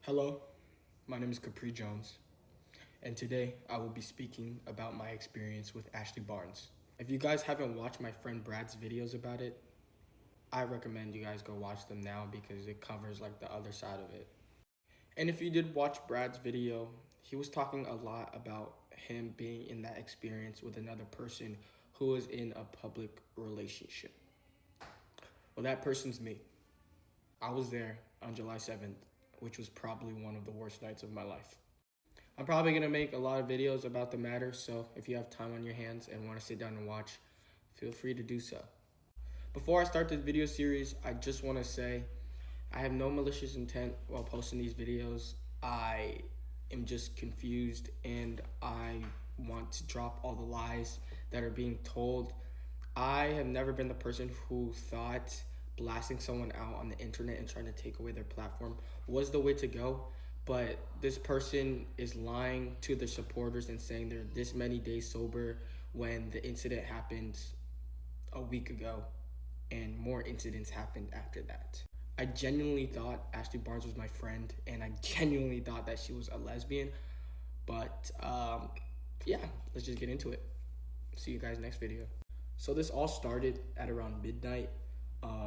Hello, my name is Capri Jones, and today I will be speaking about my experience with Ashley Barnes. If you guys haven't watched my friend Brad's videos about it, I recommend you guys go watch them now because it covers like the other side of it. And if you did watch Brad's video, he was talking a lot about him being in that experience with another person who was in a public relationship. Well, that person's me. I was there on July 7th, which was probably one of the worst nights of my life. I'm probably going to make a lot of videos about the matter, so if you have time on your hands and want to sit down and watch, feel free to do so. Before I start this video series, I just want to say I have no malicious intent while posting these videos. I am just confused and I want to drop all the lies that are being told. I have never been the person who thought blasting someone out on the internet and trying to take away their platform was the way to go. But this person is lying to the supporters and saying they're this many days sober when the incident happened a week ago and more incidents happened after that. I genuinely thought Ashley Barnes was my friend and I genuinely thought that she was a lesbian. But yeah, let's just get into it. See you guys next video. So this all started at around midnight.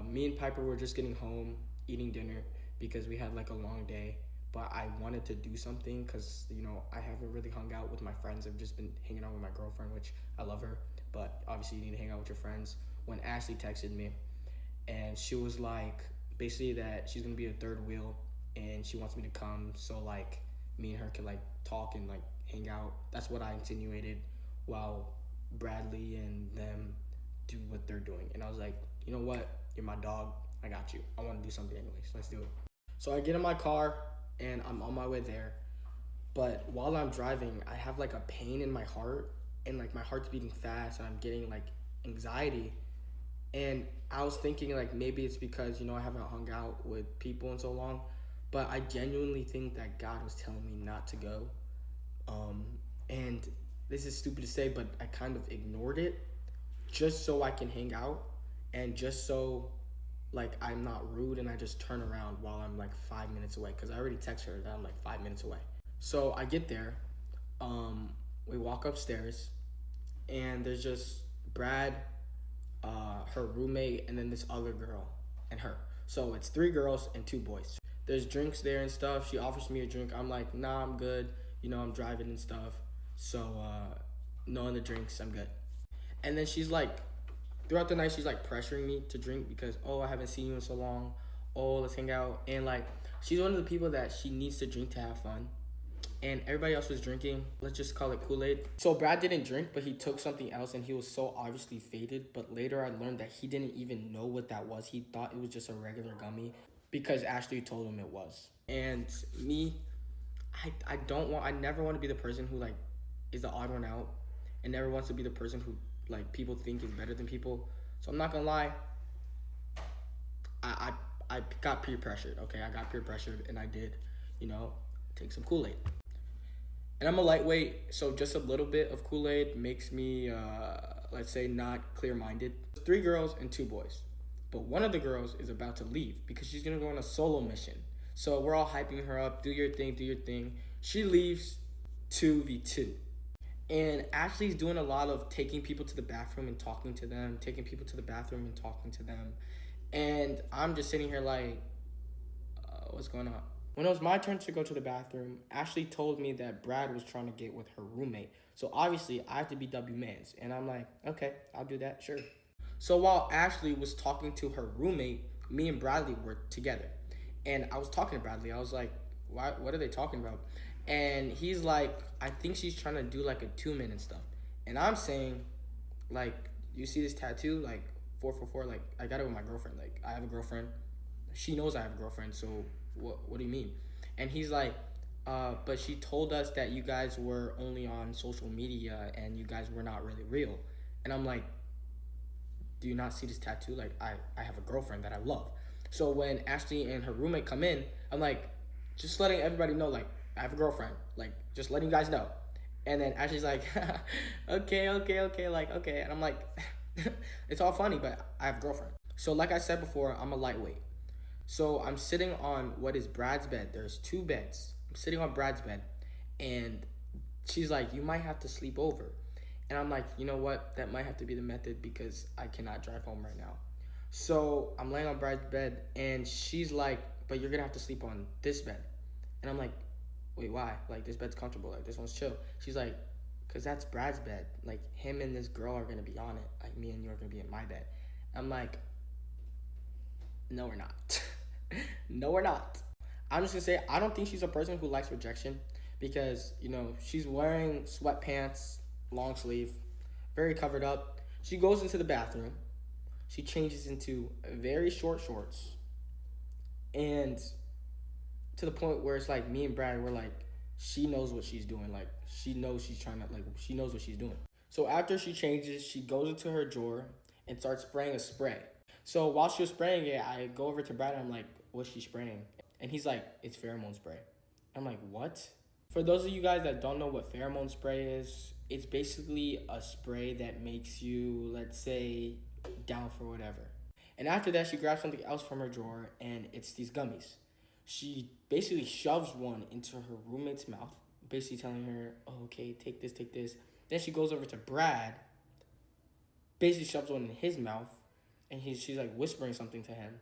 Me and Piper were just getting home, eating dinner because we had like a long day. But I wanted to do something because, you know, I haven't really hung out with my friends. I've just been hanging out with my girlfriend, which I love her. But obviously you need to hang out with your friends. When Ashley texted me and she was like, basically that she's going to be a third wheel and she wants me to come. So like me and her can like talk and like hang out. That's what I insinuated while Bradley and them do what they're doing. And I was like, you know what? You're my dog. I got you. I want to do something anyways. Let's do it. So I get in my car and I'm on my way there. But while I'm driving, I have like a pain in my heart and like my heart's beating fast and I'm getting like anxiety. And I was thinking like maybe it's because, you know, I haven't hung out with people in so long. But I genuinely think that God was telling me not to go. And this is stupid to say, but I kind of ignored it just so I can hang out and just so like I'm not rude and I just turn around while I'm like 5 minutes away because I already texted her that I'm like 5 minutes away. So I get there, we walk upstairs and there's just Brad, her roommate, and then this other girl and her. So it's 3 girls and 2 boys. There's drinks there and stuff. She offers me a drink. I'm like, nah, I'm good. You know, I'm driving and stuff. So no other drinks, I'm good. And then she's like, throughout the night, she's like pressuring me to drink because, oh, I haven't seen you in so long. Oh, let's hang out. And like, she's one of the people that she needs to drink to have fun. And everybody else was drinking. Let's just call it Kool-Aid. So Brad didn't drink, but he took something else and he was so obviously faded. But later I learned that he didn't even know what that was. He thought it was just a regular gummy because Ashley told him it was. And me, I never want to be the person who like is the odd one out and never wants to be the person who like people think is better than people. So I'm not gonna lie, I got peer pressured, okay? I got peer pressured and I did, you know, take some Kool-Aid. And I'm a lightweight, so just a little bit of Kool-Aid makes me, let's say, not clear-minded. 3 girls and 2 boys. But one of the girls is about to leave because she's gonna go on a solo mission. So we're all hyping her up, do your thing, do your thing. She leaves 2v2. And Ashley's doing a lot of taking people to the bathroom and talking to them, taking people to the bathroom and talking to them. And I'm just sitting here like, what's going on? When it was my turn to go to the bathroom, Ashley told me that Brad was trying to get with her roommate. So obviously I have to be W-mans. And I'm like, okay, I'll do that, sure. So while Ashley was talking to her roommate, me and Bradley were together. And I was talking to Bradley. I was like, what are they talking about? And he's like, I think she's trying to do like a 2-man and stuff. And I'm saying, like, you see this tattoo? Like, 444, like, I got it with my girlfriend. Like, I have a girlfriend. She knows I have a girlfriend, so what do you mean? And he's like, but she told us that you guys were only on social media and you guys were not really real. And I'm like, do you not see this tattoo? Like, I have a girlfriend that I love. So when Ashley and her roommate come in, I'm like, just letting everybody know, like, I have a girlfriend, like, just letting you guys know. And then Ashley's like, okay, like, okay. And I'm like, it's all funny, but I have a girlfriend. So like I said before, I'm a lightweight. So I'm sitting on what is Brad's bed. There's two beds. I'm sitting on Brad's bed, and she's like, you might have to sleep over. And I'm like, you know what? That might have to be the method because I cannot drive home right now. So I'm laying on Brad's bed, and she's like, but you're gonna have to sleep on this bed. And I'm like, wait, why? Like, this bed's comfortable. Like, this one's chill. She's like, because that's Brad's bed. Like, him and this girl are gonna be on it. Like, me and you are gonna be in my bed. I'm like, no, we're not. No, we're not. I'm just gonna say, I don't think she's a person who likes rejection because, she's wearing sweatpants, long sleeve, very covered up. She goes into the bathroom. She changes into very short shorts. And to the point where it's like me and Brad were like, she knows what she's doing. Like, she knows she's trying to, like, she knows what she's doing. So after she changes, she goes into her drawer and starts spraying a spray. So while she was spraying it, I go over to Brad and I'm like, what's she spraying? And he's like, it's pheromone spray. I'm like, what? For those of you guys that don't know what pheromone spray is, it's basically a spray that makes you, let's say, down for whatever. And after that, she grabs something else from her drawer, and it's these gummies. She basically shoves one into her roommate's mouth, basically telling her, oh, okay, take this, take this. Then she goes over to Brad, basically shoves one in his mouth, and she's like whispering something to him.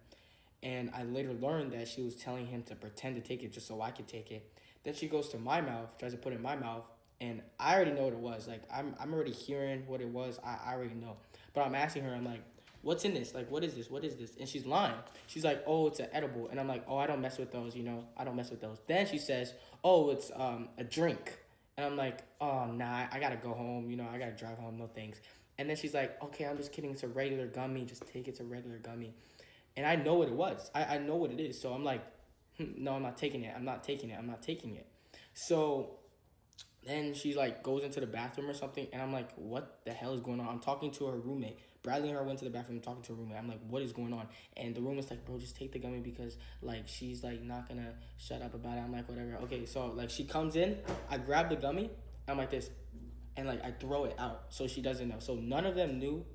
And I later learned that she was telling him to pretend to take it just so I could take it. Then she goes to my mouth, tries to put it in my mouth, and I already know what it was. Like, I'm already hearing what it was. I already know. But I'm asking her, I'm like, what's in this? Like, what is this? What is this? And she's lying. She's like, oh, it's an edible. And I'm like, oh, I don't mess with those, I don't mess with those. Then she says, oh, it's a drink. And I'm like, oh, nah, I gotta go home. I gotta drive home. No thanks. And then she's like, okay, I'm just kidding. It's a regular gummy. Just take it. It's a regular gummy. And I know what it was. I know what it is. So I'm like, no, I'm not taking it. I'm not taking it. I'm not taking it. So then she like goes into the bathroom or something. And I'm like, what the hell is going on? I'm talking to her roommate. Bradley and her went to the bathroom talking to her roommate. I'm like, what is going on? And the roommate's like, bro, just take the gummy because like she's like not gonna shut up about it. I'm like, whatever. Okay, so like she comes in. I grab the gummy. I'm like this. And like I throw it out so she doesn't know. So none of them knew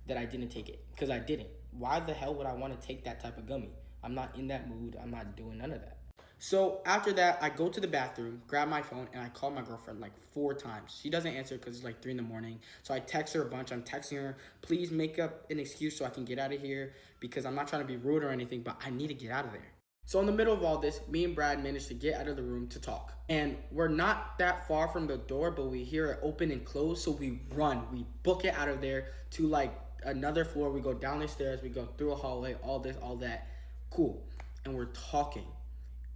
that I didn't take it because I didn't. Why the hell would I want to take that type of gummy? I'm not in that mood. I'm not doing none of that. So after that, I go to the bathroom, grab my phone, and I call my girlfriend like 4 times. She doesn't answer because it's like 3 in the morning. So I text her a bunch. I'm texting her, please make up an excuse so I can get out of here because I'm not trying to be rude or anything, but I need to get out of there. So in the middle of all this, me and Brad managed to get out of the room to talk. And we're not that far from the door, but we hear it open and close. So we run, we book it out of there to like another floor. We go down the stairs, we go through a hallway, all this, all that. Cool. And we're talking.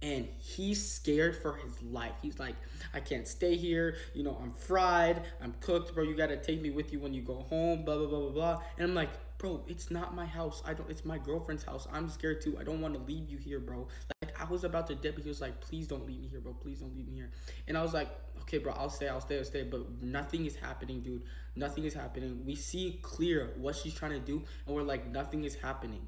And he's scared for his life. He's like, I can't stay here. I'm fried. I'm cooked, bro. You got to take me with you when you go home, blah, blah, blah, blah, blah. And I'm like, bro, it's not my house. It's my girlfriend's house. I'm scared too. I don't want to leave you here, bro. Like, I was about to dip, but he was like, please don't leave me here, bro. Please don't leave me here. And I was like, okay, bro, I'll stay. But nothing is happening, dude. Nothing is happening. We see clear what she's trying to do, and we're like, nothing is happening.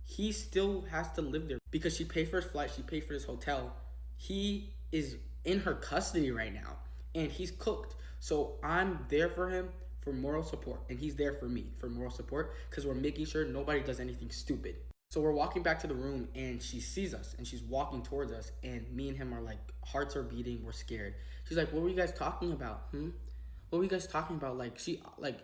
He still has to live there because she paid for his flight. She paid for his hotel. He is in her custody right now, and he's cooked. So I'm there for him for moral support, and he's there for me for moral support because we're making sure nobody does anything stupid. So we're walking back to the room, and she sees us, and she's walking towards us, and me and him are like, hearts are beating. We're scared. She's like, what were you guys talking about? What were you guys talking about? Like,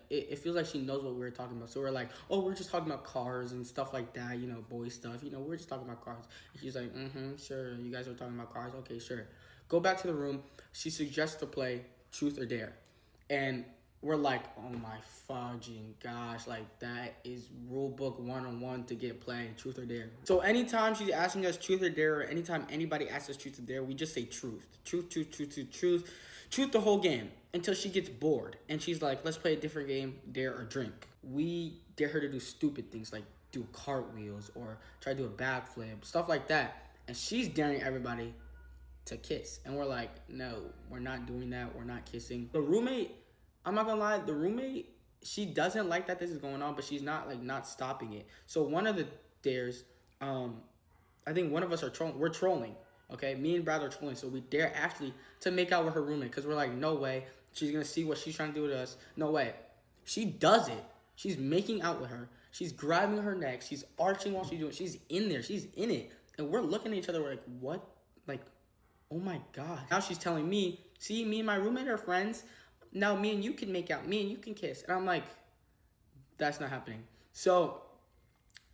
it feels like she knows what we were talking about. So we're like, oh, we're just talking about cars and stuff like that, boy stuff. We're just talking about cars. And she's like, sure. You guys are talking about cars? Okay, sure. Go back to the room. She suggests to play Truth or Dare. And we're like, oh my fudging gosh, like that is rule book 101 to get playing Truth or Dare. So anytime she's asking us Truth or Dare, or anytime anybody asks us Truth or Dare, we just say truth. Truth the whole game until she gets bored and she's like, let's play a different game, dare or drink. We dare her to do stupid things like do cartwheels or try to do a backflip, stuff like that. And she's daring everybody to kiss. And we're like, no, we're not doing that. We're not kissing. The roommate, I'm not gonna lie, the roommate, she doesn't like that this is going on, but she's not stopping it. So one of the dares, I think one of us are trolling. We're trolling. Okay, me and Brad are trolling, so we dare Ashley to make out with her roommate because we're like, no way. She's going to see what she's trying to do to us. No way. She does it. She's making out with her. She's grabbing her neck. She's arching while she's doing it. She's in there. She's in it. And we're looking at each other, we're like, what? Like, oh my God. Now she's telling me, see, me and my roommate are friends. Now me and you can make out, me and you can kiss. And I'm like, that's not happening. So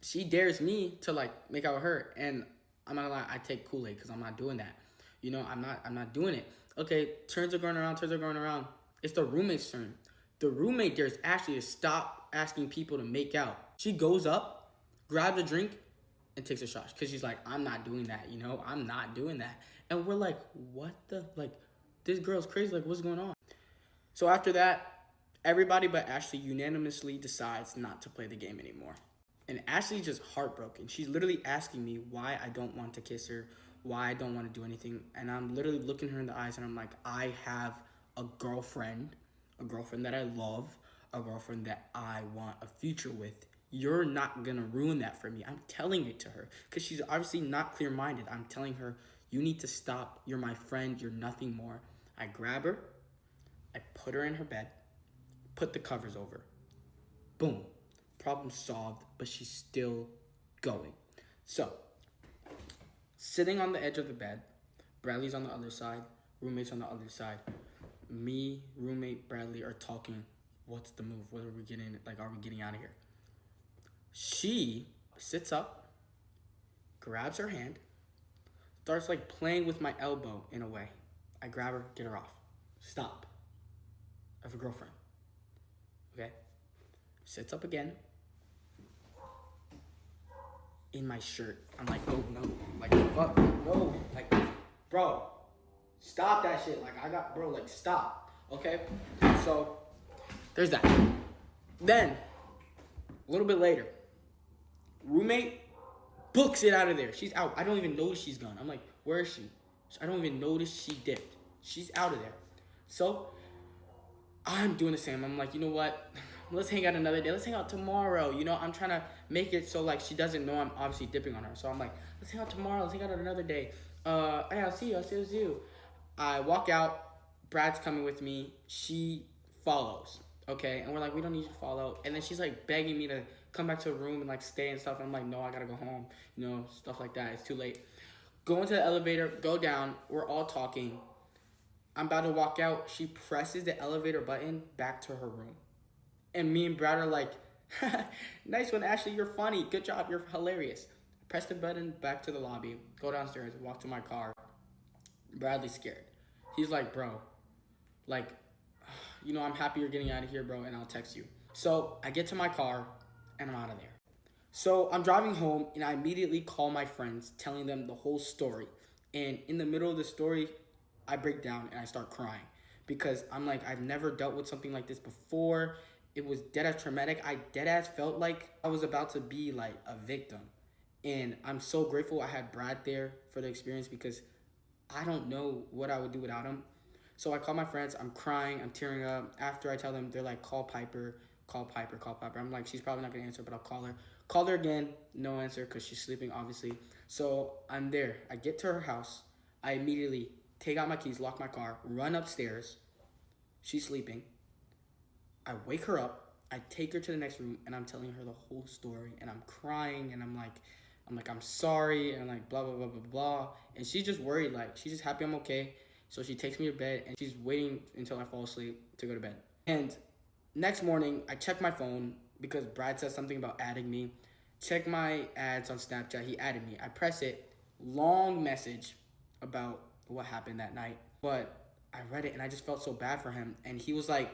she dares me to like make out with her. And I'm not gonna lie, I take Kool-Aid because I'm not doing that. You know, I'm not doing it. Okay, turns are going around. It's the roommate's turn. The roommate dares Ashley to stop asking people to make out. She goes up, grabs a drink, and takes a shot. Because she's like, I'm not doing that, you know? I'm not doing that. And we're like, what the? Like, this girl's crazy. Like, what's going on? So after that, everybody but Ashley unanimously decides not to play the game anymore. And Ashley's just heartbroken. She's literally asking me why I don't want to kiss her, why I don't want to do anything. And I'm literally looking her in the eyes and I'm like, I have a girlfriend that I love, a girlfriend that I want a future with. You're not gonna ruin that for me. I'm telling it to her because she's obviously not clear-minded. I'm telling her, you need to stop. You're my friend. You're nothing more. I grab her. I put her in her bed, put the covers over. Boom. Problem solved, but she's still going. So, sitting on the edge of the bed, Bradley's on the other side, roommate's on the other side. Me, roommate, Bradley are talking. What's the move? What are we getting? Like, are we getting out of here? She sits up, grabs her hand, starts like playing with my elbow in a way. I grab her, get her off. Stop. I have a girlfriend. Okay? Sits up again. In my shirt. I'm like, oh no. Like, fuck, no. Like, bro, stop that shit. Like, bro, like, stop. Okay? So, there's that. Then, a little bit later, roommate books it out of there. She's out. I don't even notice she's gone. I'm like, where is she? I don't even notice she dipped. She's out of there. So, I'm doing the same. I'm like, you know what? Let's hang out another day. Let's hang out tomorrow. You know, I'm trying to make it so, like, she doesn't know I'm obviously dipping on her. So I'm like, let's hang out tomorrow. Let's hang out another day. Hey, I'll see you. I walk out. Brad's coming with me. She follows. Okay? And we're like, we don't need you to follow. And then she's, like, begging me to come back to the room and, like, stay and stuff. And I'm like, no, I got to go home. You know, stuff like that. It's too late. Go into the elevator. Go down. We're all talking. I'm about to walk out. She presses the elevator button back to her room. And me and Brad are like, nice one, Ashley. You're funny. Good job. You're hilarious. Press the button back to the lobby. Go downstairs. Walk to my car. Bradley's scared. He's like, bro, like, you know, I'm happy you're getting out of here, bro, and I'll text you. So I get to my car, and I'm out of there. So I'm driving home, and I immediately call my friends, telling them the whole story. And in the middle of the story, I break down, and I start crying. Because I'm like, I've never dealt with something like this before. It was deadass traumatic. I deadass felt like I was about to be like a victim. And I'm so grateful I had Brad there for the experience because I don't know what I would do without him. So I call my friends. I'm crying. I'm tearing up. After I tell them, they're like, call Piper. I'm like, she's probably not going to answer, but I'll call her. Called her again. No answer because she's sleeping, obviously. So I'm there. I get to her house. I immediately take out my keys, lock my car, run upstairs. She's sleeping. I wake her up, I take her to the next room, and I'm telling her the whole story, and I'm crying, and I'm like, I'm sorry, and I'm like, blah, blah, blah, blah, blah, and she's just worried, like, she's just happy I'm okay, so she takes me to bed, and she's waiting until I fall asleep to go to bed. And next morning, I check my phone, because Brad said something about adding me, check my ads on Snapchat, he added me, I press it, long message about what happened that night, but I read it, and I just felt so bad for him, and he was like,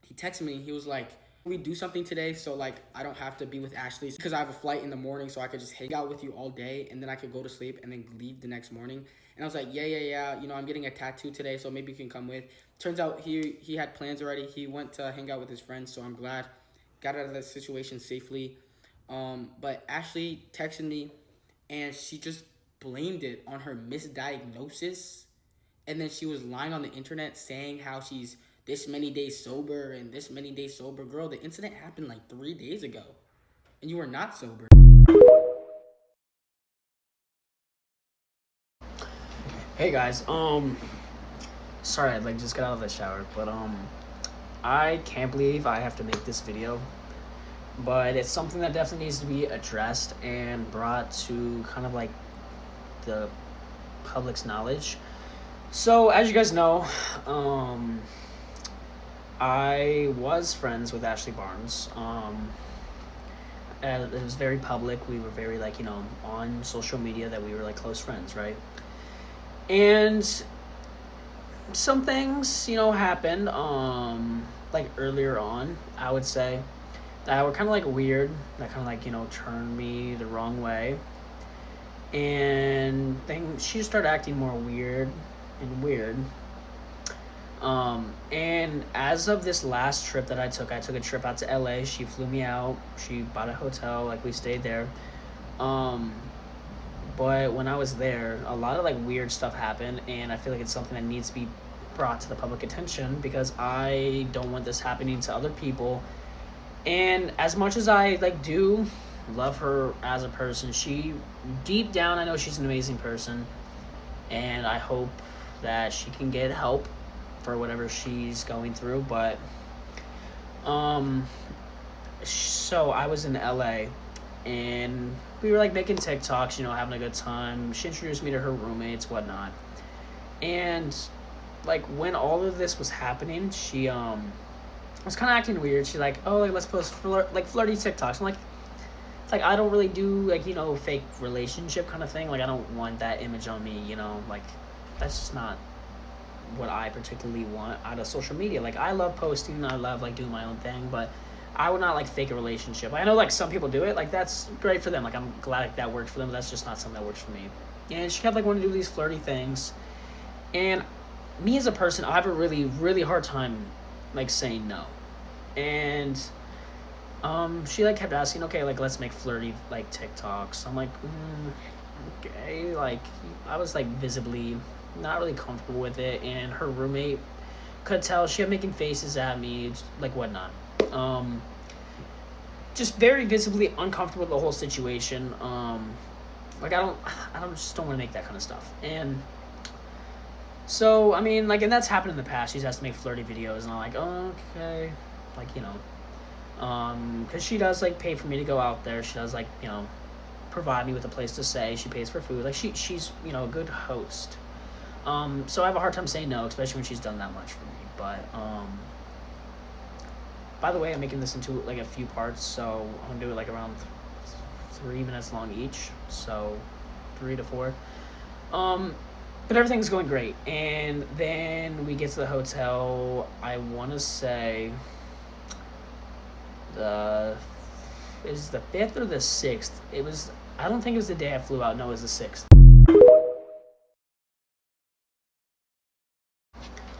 he texted me, he was like, can we do something today so like I don't have to be with Ashley because I have a flight in the morning so I could just hang out with you all day and then I could go to sleep and then leave the next morning. And I was like, yeah, you know, I'm getting a tattoo today so maybe you can come with. Turns out he had plans already. He went to hang out with his friends, so I'm glad got out of that situation safely. But Ashley texted me and she just blamed it on her misdiagnosis. And then she was lying on the internet saying how she's this many days sober and this many days sober. Girl, the incident happened like 3 days ago and you were not sober. Hey guys, sorry, I like just got out of the shower, but I can't believe I have to make this video, but it's something that definitely needs to be addressed and brought to kind of like the public's knowledge. So, as you guys know, I was friends with Ashley Barnes. And it was very public. We were very, like, on social media that we were, like, close friends, right? And some things, happened, like, earlier on, I would say, that were kind of, like, weird, that kind of, like, turned me the wrong way. And she started acting more weird. And as of this last trip that I took a trip out to LA. She flew me out. She bought a hotel, like, we stayed there. But when I was there, a lot of, like, weird stuff happened, and I feel like it's something that needs to be brought to the public attention because I don't want this happening to other people. And as much as I, like, do love her as a person, she, deep down, I know she's an amazing person, and I hope that she can get help for whatever she's going through. But so I was in LA, and we were, like, making TikToks, having a good time. She introduced me to her roommates, whatnot. And, like, when all of this was happening, she was kind of acting weird. She's like, oh, like, let's post flirty TikToks. I'm like, it's like, I don't really do, like, fake relationship kind of thing. Like, I don't want that image on me, like, that's just not what I particularly want out of social media. Like, I love posting, I love, like, doing my own thing, but I would not, like, fake a relationship. I know, like, some people do it. Like, that's great for them. Like, I'm glad that worked for them. But that's just not something that works for me. And she kept, like, wanting to do these flirty things. And me as a person, I have a really, really hard time, like, saying no. And she, like, kept asking, okay, like, let's make flirty, like, TikToks. I'm like, okay. Like, I was, like, visibly not really comfortable with it. And her roommate could tell. She kept making faces at me, like, whatnot. Just very visibly uncomfortable with the whole situation. Like, I just don't want to make that kind of stuff. And so, I mean, like, and that's happened in the past. She's asked to make flirty videos, and I'm like, oh, okay, like, because she does, like, pay for me to go out there. She does, like, provide me with a place to stay. She pays for food. Like, she's a good host. So I have a hard time saying no, especially when she's done that much for me. But by the way, I'm making this into, like, a few parts, so I'm gonna do it, like, around 3 minutes long each, so 3 to 4. But everything's going great, and then we get to the hotel. I want to say is the 5th or the 6th. I don't think it was the day I flew out. No, it was the 6th.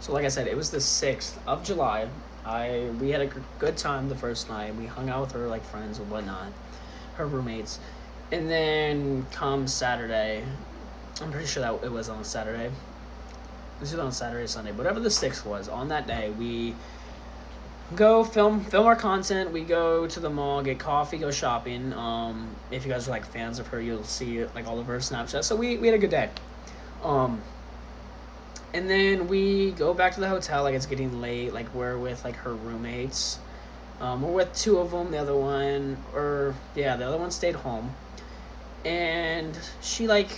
So, like I said, it was the 6th of July. We had a good time the first night. We hung out with her, like, friends and whatnot, her roommates. And then come Saturday, I'm pretty sure that it was on Saturday. It was either on Saturday or Sunday. Whatever the 6th was, on that day, we go film our content. We go to the mall, get coffee, go shopping. If you guys are, like, fans of her, you'll see, like, all of her Snapchat. So we had a good day. And then we go back to the hotel, like, it's getting late, like, we're with, like, her roommates. We're with 2 of them, the other one stayed home. And she, like,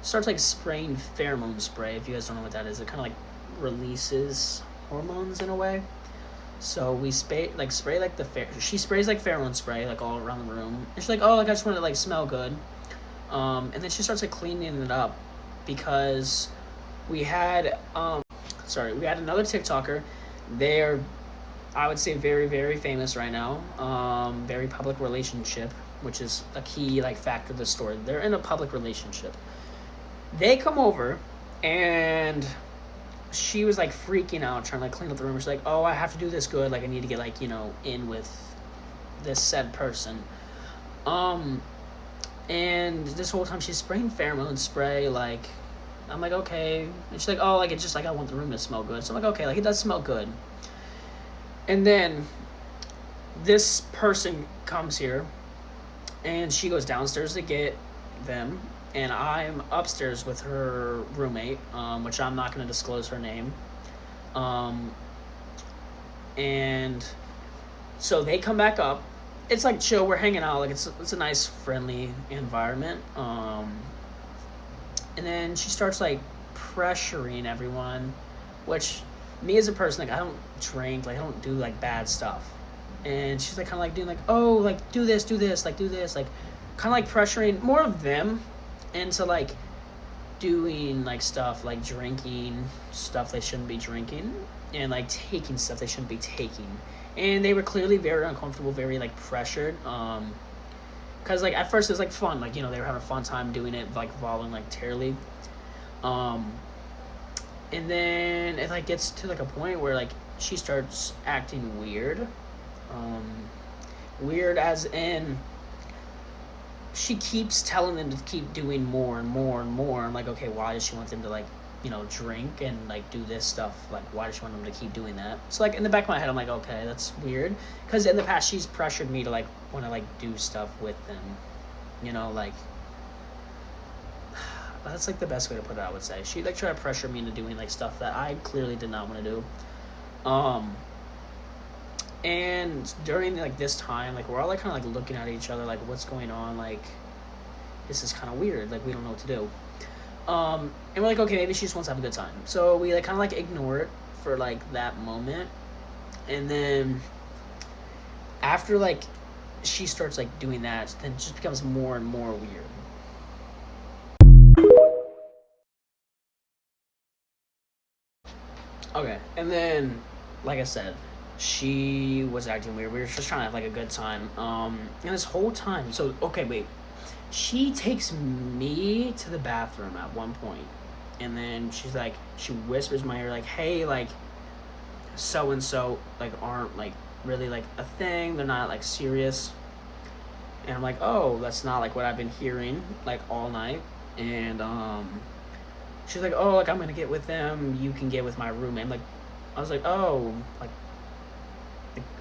starts, like, spraying pheromone spray. If you guys don't know what that is, it kind of, like, releases hormones in a way. So we she sprays, like, pheromone spray, like, all around the room. And she's like, oh, like, I just want it to, like, smell good. And then she starts, like, cleaning it up because we had another TikToker. They're, I would say, very, very famous right now. Very public relationship, which is a key, like, factor of the story. They're in a public relationship. They come over, and she was, like, freaking out, trying to, like, clean up the room. She's like, oh, I have to do this good. Like, I need to get, like, in with this said person. And this whole time she's spraying pheromone spray, like, I'm like, okay. And she's like, oh, like, it's just, like, I want the room to smell good. So I'm like, okay, like, it does smell good. And then this person comes here, and she goes downstairs to get them, and I'm upstairs with her roommate, which I'm not going to disclose her name. And so they come back up. It's, like, chill. We're hanging out. Like, it's a nice, friendly environment. And then she starts like pressuring everyone, which me as a person, like I don't drink, like I don't do like bad stuff. And she's like kind of like doing like, oh, like do this, like do this, like kind of like pressuring more of them into like doing like stuff like drinking stuff they shouldn't be drinking and like taking stuff they shouldn't be taking. And they were clearly very uncomfortable, very like pressured. Because like at first it was like fun, like, you know, they were having a fun time doing it, like voluntarily. And then it like gets to like a point where like she starts acting weird. Weird as in she keeps telling them to keep doing more and more and more. I'm like, okay, why does she want them to like, you know, drink and like do this stuff? Like, why does she want them to keep doing that? So like in the back of my head, I'm like, okay, that's weird. Because in the past, she's pressured me to like want to like do stuff with them, you know, like that's like the best way to put it, I would say. She like tried to pressure me into doing like stuff that I clearly did not want to do. And during like this time, like we're all like kind of like looking at each other, like what's going on? Like this is kind of weird. Like we don't know what to do. And we're like, okay, maybe she just wants to have a good time. So we like kind of like ignore it for like that moment, and then after like she starts like doing that, then it just becomes more and more weird. Okay, and then like I said, she was acting weird. We were just trying to have like a good time. And this whole time, so okay, wait. She takes me to the bathroom at one point, and then she's like, she whispers in my ear like, hey, like so and so like aren't like really like a thing. They're not like serious. And I'm like, oh, that's not like what I've been hearing like all night. And she's like, oh, like I'm gonna get with them. You can get with my roommate. I'm like, I was like, oh, like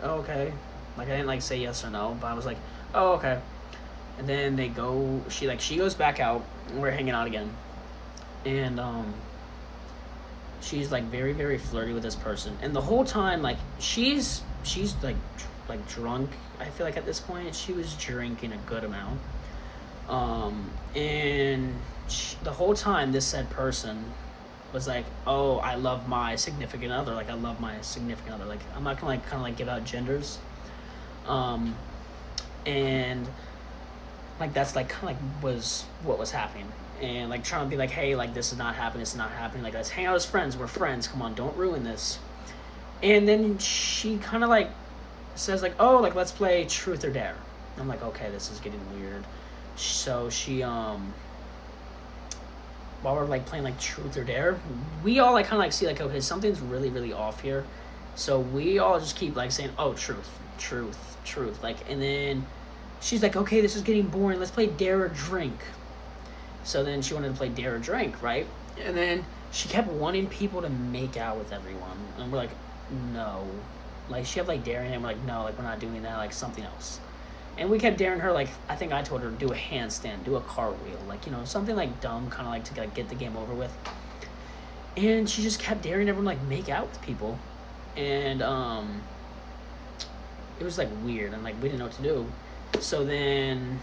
oh, okay. Like I didn't like say yes or no, but I was like, oh, okay. And then they go, she goes back out, and we're hanging out again. And she's like very, very flirty with this person. And the whole time, like she's like drunk. I feel like at this point she was drinking a good amount. And the whole time this said person was like, oh, I love my significant other. Like I love my significant other. Like I'm not gonna like kind of like give out genders. And like that's like kind of like was what was happening. And like trying to be like, hey, like this is not happening, like let's hang out as friends, we're friends, come on, don't ruin this. And then she kind of like says like, oh, like let's play truth or dare. I'm like, okay, this is getting weird. So she while we're like playing like truth or dare, we all like kind of like see like, okay, something's really, really off here. So we all just keep like saying, oh, truth, like. And then she's like, okay, this is getting boring, let's play dare or drink. So then she wanted to play dare or drink, right? And then she kept wanting people to make out with everyone, and we're like, no. Like she kept like daring, and we're like, no, like we're not doing that, like something else. And we kept daring her, like I think I told her to do a handstand, do a cartwheel, like, you know, something like dumb, kind of like to like get the game over with. And she just kept daring everyone like make out with people. And it was like weird, and like we didn't know what to do. So then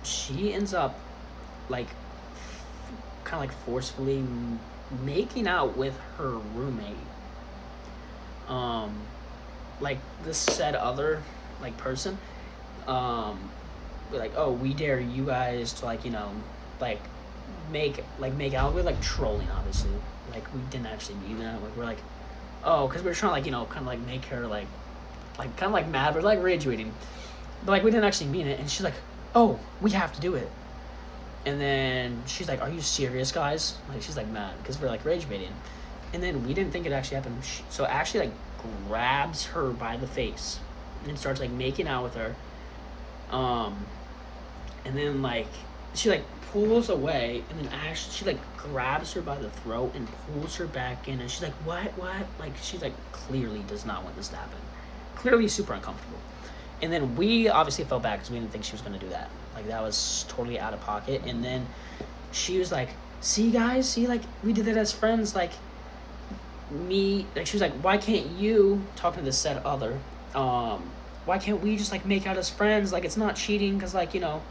she ends up like kind of like forcefully making out with her roommate. Like this said other like person, we're like, oh, we dare you guys to like, you know, like make out. We're like trolling, obviously, like we didn't actually mean that. Like we're like, oh, because we're trying to like, you know, kind of like make her like kind of like mad. We're like rage baiting, but like we didn't actually mean it. And she's like, oh, we have to do it. And then she's like, are you serious, guys? Like she's like mad because we're like rage baiting. And then we didn't think it actually happened. So Ashley like grabs her by the face and starts like making out with her. And then like she like pulls away, and then she like grabs her by the throat and pulls her back in, and she's like, what? Like she's like clearly does not want this to happen. Clearly super uncomfortable. And then we obviously felt bad because we didn't think she was going to do that. Like that was totally out of pocket. And then she was like, see guys, see, like we did that as friends. Like me, like she was like, why can't you, talking to the said other, why can't we just like make out as friends? Like it's not cheating because like, you know,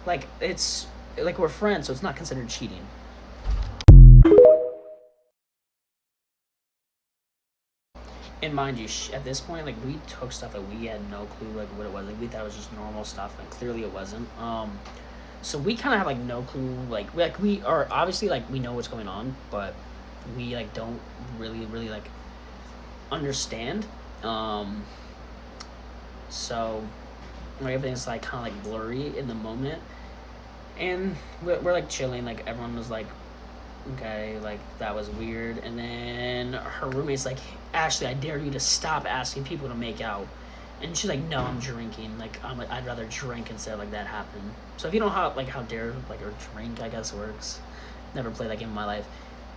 like it's like we're friends, so it's not considered cheating. And mind you, at this point, like, we took stuff that we had no clue, like, what it was. Like, we thought it was just normal stuff, and clearly it wasn't. So we kind of have, like, no clue. Like, we are, obviously, like, we know what's going on, but we, like, don't really, like, understand. So, like, everything's, like, kind of, like, blurry in the moment. And we're, like, chilling. Like, everyone was, like, okay, like, that was weird. And then her roommate's like, Ashley, I dare you to stop asking people to make out. And she's like, no, I'm drinking. Like, I'd rather drink instead of, like, that happen. So if you don't know how dare, like, or drink, I guess, works. Never played that game in my life.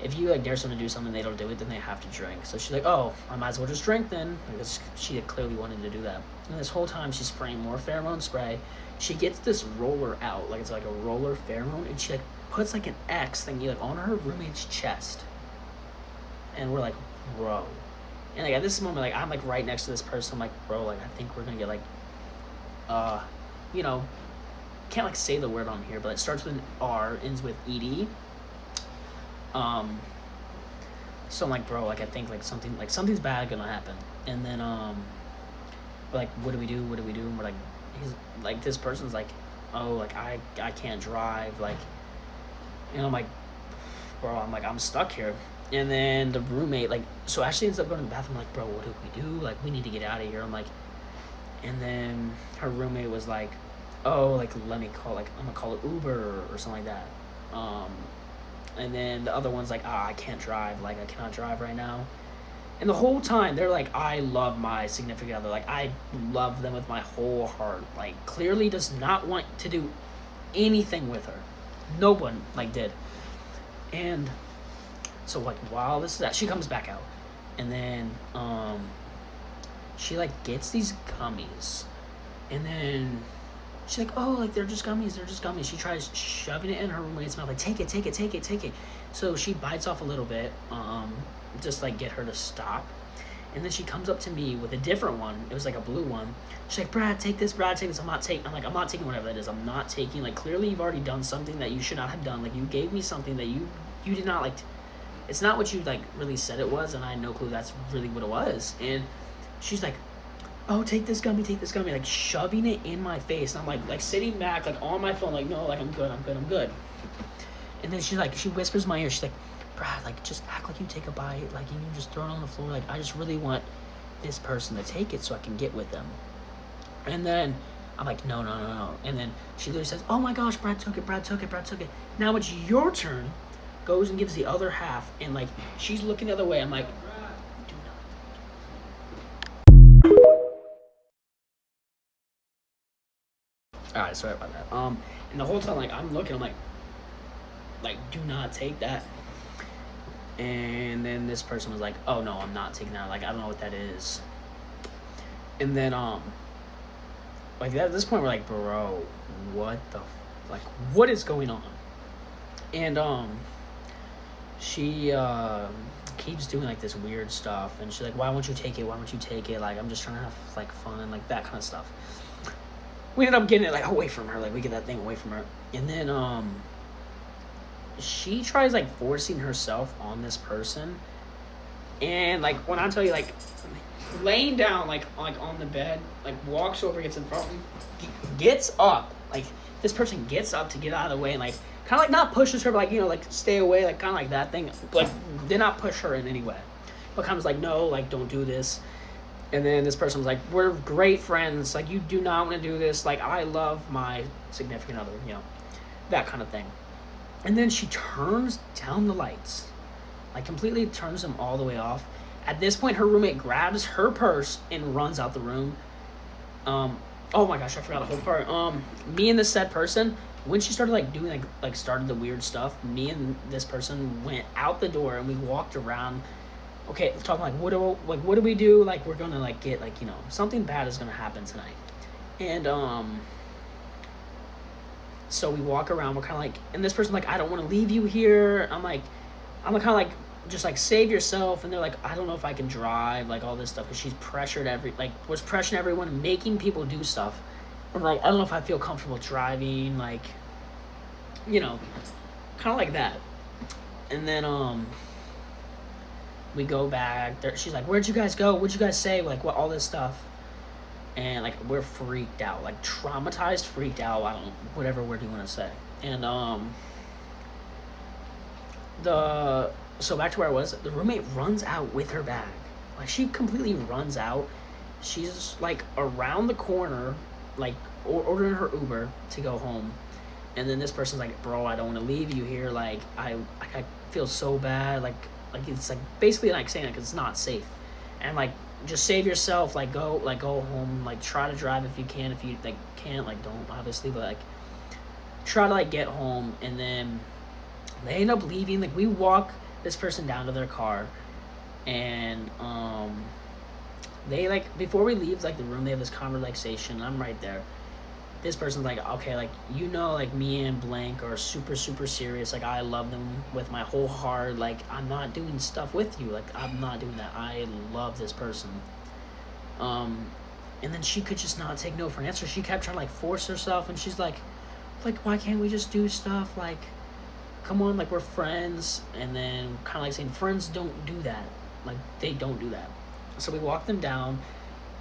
If you, like, dare someone to do something, they don't do it, then they have to drink. So she's like, oh, I might as well just drink then. Because she had clearly wanted to do that. And this whole time, she's spraying more pheromone spray. She gets this roller out. Like, it's like a roller pheromone. And she, like, puts, like, an X thingy, like, on her roommate's chest. And we're like, bro. And, like, at this moment, like, I'm, like, right next to this person. I'm like, bro, like, I think we're gonna get, like, you know, can't, like, say the word on here, but it starts with an R, ends with ED. So I'm like, bro, like, I think, like, something's bad gonna happen. And then, we're like, what do we do? And we're like, he's, like, this person's like, oh, like, I can't drive, like, and I'm like, bro, I'm stuck here. And then the roommate, like, so Ashley ends up going to the bathroom, like, bro, what do we do? Like, we need to get out of here. I'm like, and then her roommate was like, oh, like, let me call, like, I'm gonna call it Uber or something like that. And then the other one's like, I can't drive, like, I cannot drive right now. And the whole time, they're like, I love my significant other, like, I love them with my whole heart. Like, clearly does not want to do anything with her. No one, like, did. And so, like, while this is that, she comes back out. And then, she, like, gets these gummies. And then she's like, oh, like, they're just gummies. She tries shoving it in her roommate's mouth, like, take it. So she bites off a little bit, just, like, get her to stop. And then she comes up to me with a different one. It was, like, a blue one. She's like, Brad, take this. I'm not taking whatever that is. I'm not taking, like, clearly you've already done something that you should not have done. Like, you gave me something that you did not, like, it's not what you, like, really said it was, and I had no clue that's really what it was. And she's like, oh, take this gummy, like, shoving it in my face. And I'm, like, sitting back, like, on my phone, like, no, like, I'm good. And then she whispers in my ear, she's like, Brad, like, just act like you take a bite, like, you just throw it on the floor, like, I just really want this person to take it so I can get with them. And then I'm like, no. And then she literally says, oh my gosh, Brad took it. Now it's your turn. Goes and gives the other half, and, like, she's looking the other way. I'm like, do not. Alright, sorry about that. And the whole time, like, I'm looking, I'm like, do not take that. And then this person was like, oh no, I'm not taking that, like, I don't know what that is. And then like, at this point we're like, bro, what the like, what is going on? And she keeps doing, like, this weird stuff, and she's like, why won't you take it, like, I'm just trying to have, like, fun, like, that kind of stuff. We ended up getting it, like, away from her, like, we get that thing away from her. And then she tries, like, forcing herself on this person, and, like, when I tell you, like, laying down, like on the bed, like, walks over, gets in front of me, gets up, like, this person gets up to get out of the way, and, like, kind of, like, not pushes her, but, like, you know, like, stay away, like, kind of like that thing, like, did not push her in any way, but kind of was like, no, like, don't do this. And then this person was like, we're great friends, like, you do not want to do this, like, I love my significant other, you know, that kind of thing. And then she turns down the lights, like, completely turns them all the way off. At this point, her roommate grabs her purse and runs out the room. Oh my gosh, I forgot the whole part. Me and this said person, when she started, like, doing, like started the weird stuff, me and this person went out the door and we walked around. Okay, talking like, what do we do? Like, we're gonna, like, get, like, you know, something bad is gonna happen tonight. And so we walk around. We're kind of like, and this person's like, I don't want to leave you here. I'm kind of like, just, like, save yourself. And they're like, I don't know if I can drive, like, all this stuff, because she's was pressuring everyone, making people do stuff. I'm like, I don't know if I feel comfortable driving, like, you know, kind of like that. And then we go back there. She's like, where'd you guys go? What'd you guys say? Like, what, all this stuff. And like, we're freaked out, like traumatized, freaked out. I don't, whatever word you want to say. And so back to where I was, the roommate runs out with her bag. Like, she completely runs out. She's like around the corner, like ordering her Uber to go home. And then this person's like, bro, I don't want to leave you here. Like, I feel so bad. Like it's like basically like saying like it's not safe. And like, just save yourself. Like, go home. Like, try to drive if you can. If you like can't, like, don't, obviously, but like, try to like get home. And then they end up leaving. Like, we walk this person down to their car, and they, like, before we leave, like, the room, they have this conversation. I'm right there. This person's like, okay, like, you know, like, me and blank are super, super serious. Like, I love them with my whole heart. Like, I'm not doing stuff with you. Like, I'm not doing that. I love this person. And then she could just not take no for an answer. She kept trying to, like, force herself, and she's like, why can't we just do stuff? Like, come on, like, we're friends. And then kind of like saying, friends don't do that. Like, they don't do that. So we walked them down,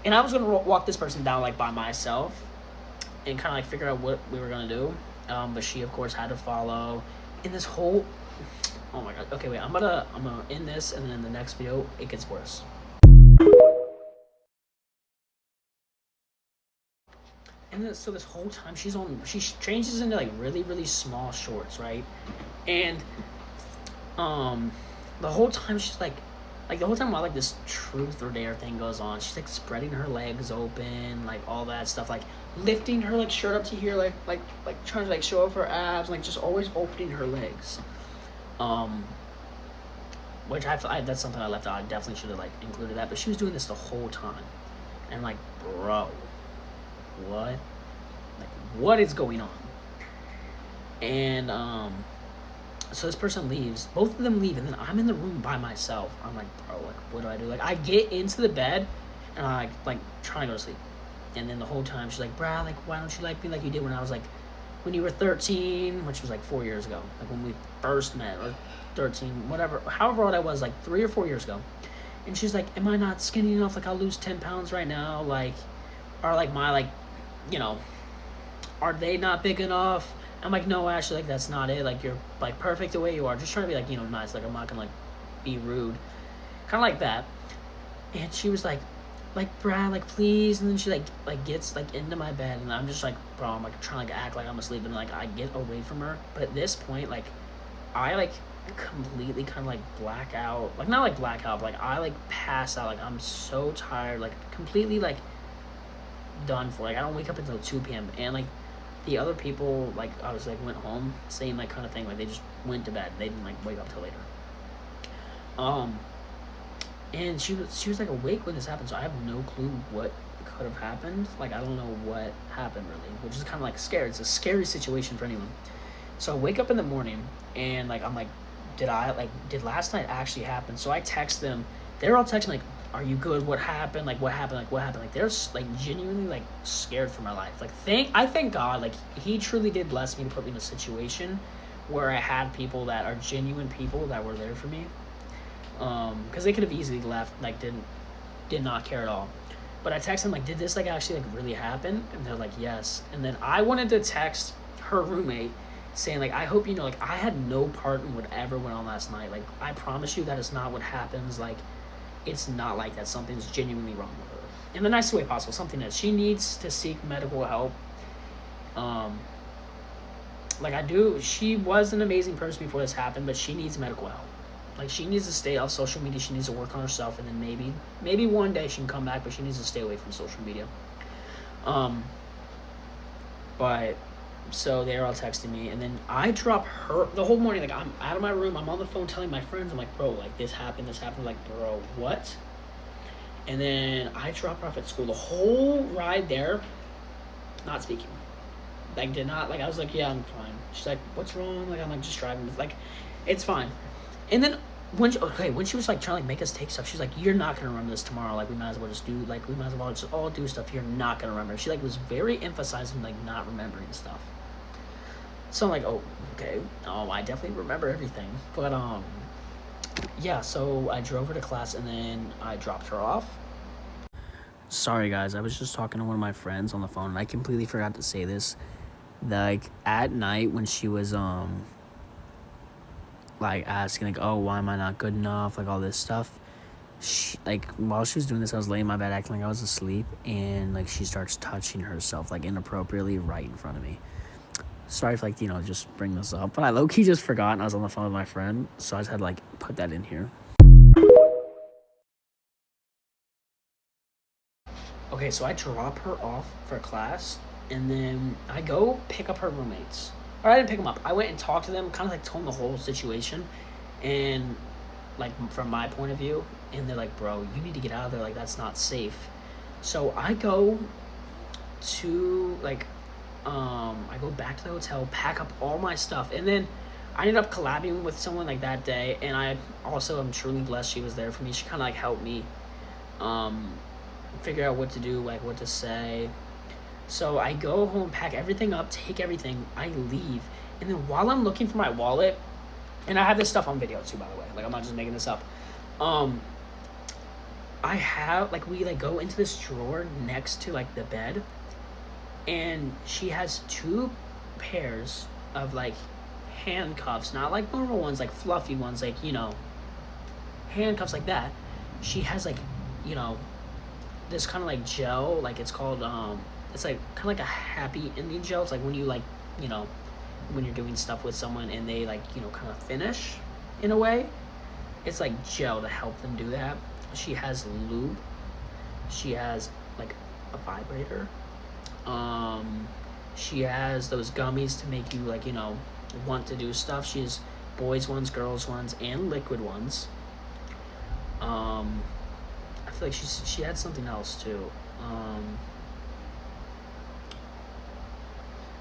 and I was going to walk this person down, like, by myself and kind of like figure out what we were going to do. But she, of course, had to follow. In this whole, oh my God. Okay, wait, I'm gonna end this, and then in the next video, it gets worse. And then, so this whole time she changes into like really, really small shorts, right? And the whole time she's like the whole time while like this truth or dare thing goes on, she's like spreading her legs open, like all that stuff, like lifting her like shirt up to here, like trying to like show off her abs, like just always opening her legs. Which I that's something I left out. I definitely should have like included that, but she was doing this the whole time, and like, bro, what? Like, what is going on? And so this person leaves. Both of them leave, and then I'm in the room by myself. I'm like, bro, like, what do I do? Like, I get into the bed, and I like trying to go to sleep. And then the whole time she's like, Brad, like, why don't you like me like you did when I was like, when you were 13, which was like 4 years ago, like when we first met, or 13, whatever, however old I was, like 3 or 4 years ago. And she's like, am I not skinny enough? Like, I'll lose 10 pounds right now. Like, or like my, like, you know, are they not big enough? I'm like, no, actually, like, that's not it. Like, you're like perfect the way you are. Just trying to be like, you know, nice. Like, I'm not gonna like be rude, kind of like that. And she was like, Brad, like, please. And then she like gets like into my bed, and I'm just like, bro, I'm like trying to like act like I'm asleep, and like I get away from her. But at this point, like, I like completely kind of like black out, like not like black out, but like I like pass out. Like, I'm so tired, like completely like done for. Like, I don't wake up until 2 p.m. and like the other people, like, I was like went home, same like kind of thing. Like, they just went to bed. They didn't like wake up till later. And she was like awake when this happened, so I have no clue what could have happened. Like, I don't know what happened really, which is kind of like scary. It's a scary situation for anyone. So I wake up in the morning, and like I'm like, did last night actually happen? So I text them. They're all texting like, are you good? What happened? Like, what happened? Like, what happened? Like, they're like genuinely like scared for my life. Like, I thank God, like, he truly did bless me to put me in a situation where I had people that are genuine people that were there for me. Because they could have easily left, like, did not care at all. But I texted them like, did this like actually like really happen? And they're like, yes. And then I wanted to text her roommate saying like, I hope you know, like, I had no part in whatever went on last night. Like, I promise you that is not what happens. Like, it's not like that. Something's genuinely wrong with her in the nicest way possible. Something that she needs to seek medical help. Like, I do. She was an amazing person before this happened, but she needs medical help. Like, she needs to stay off social media. She needs to work on herself, and then maybe one day she can come back, but she needs to stay away from social media. But so they're all texting me, and then I drop her the whole morning. Like, I'm out of my room, I'm on the phone telling my friends, I'm like, bro, like, this happened. Like, bro, what? And then I drop her off at school. The whole ride there, not speaking. Like, did not, like, I was like, yeah, I'm fine. She's like, what's wrong? Like, I'm like, just driving. Like, it's fine. And then when she was like trying to like make us take stuff, she's like, you're not gonna remember this tomorrow. Like, we might as well just all do stuff. You're not gonna remember. She like was very emphasizing like not remembering stuff. So I'm like, oh, okay. I definitely remember everything. But yeah, so I drove her to class and then I dropped her off. Sorry guys, I was just talking to one of my friends on the phone and I completely forgot to say this. Like at night when she was like asking like, oh, why am I not good enough, like all this stuff, she, like while she was doing this, I was laying in my bed acting like I was asleep, and like she starts touching herself like inappropriately right in front of me. Sorry if like, you know, just bring this up, but I low-key just forgot and I was on the phone with my friend, so I just had to like put that in here. Okay, so I drop her off for class and then I go pick up her roommates. Or I didn't pick them up. I went and talked to them, kind of like told them the whole situation, and like from my point of view, and they're like, bro, you need to get out of there, like that's not safe. So I go to like I go back to the hotel, pack up all my stuff, and then I ended up collabing with someone like that day, and I also am truly blessed she was there for me. She kind of like helped me figure out what to do, like what to say. So I go home, pack everything up, take everything, I leave, and then while I'm looking for my wallet, and I have this stuff on video too, by the way, like I'm not just making this up, I have like, we like go into this drawer next to like the bed, and she has 2 pairs of like handcuffs, not like normal ones, like fluffy ones, like, you know, handcuffs like that. She has like, you know, this kind of like gel, like it's called it's like kind of like a happy ending gel. It's like when you like, you know, when you're doing stuff with someone and they like, you know, kind of finish in a way, it's like gel to help them do that. She has lube, she has like a vibrator, she has those gummies to make you like, you know, want to do stuff. She has boys ones, girls ones, and liquid ones. I feel like she had something else too.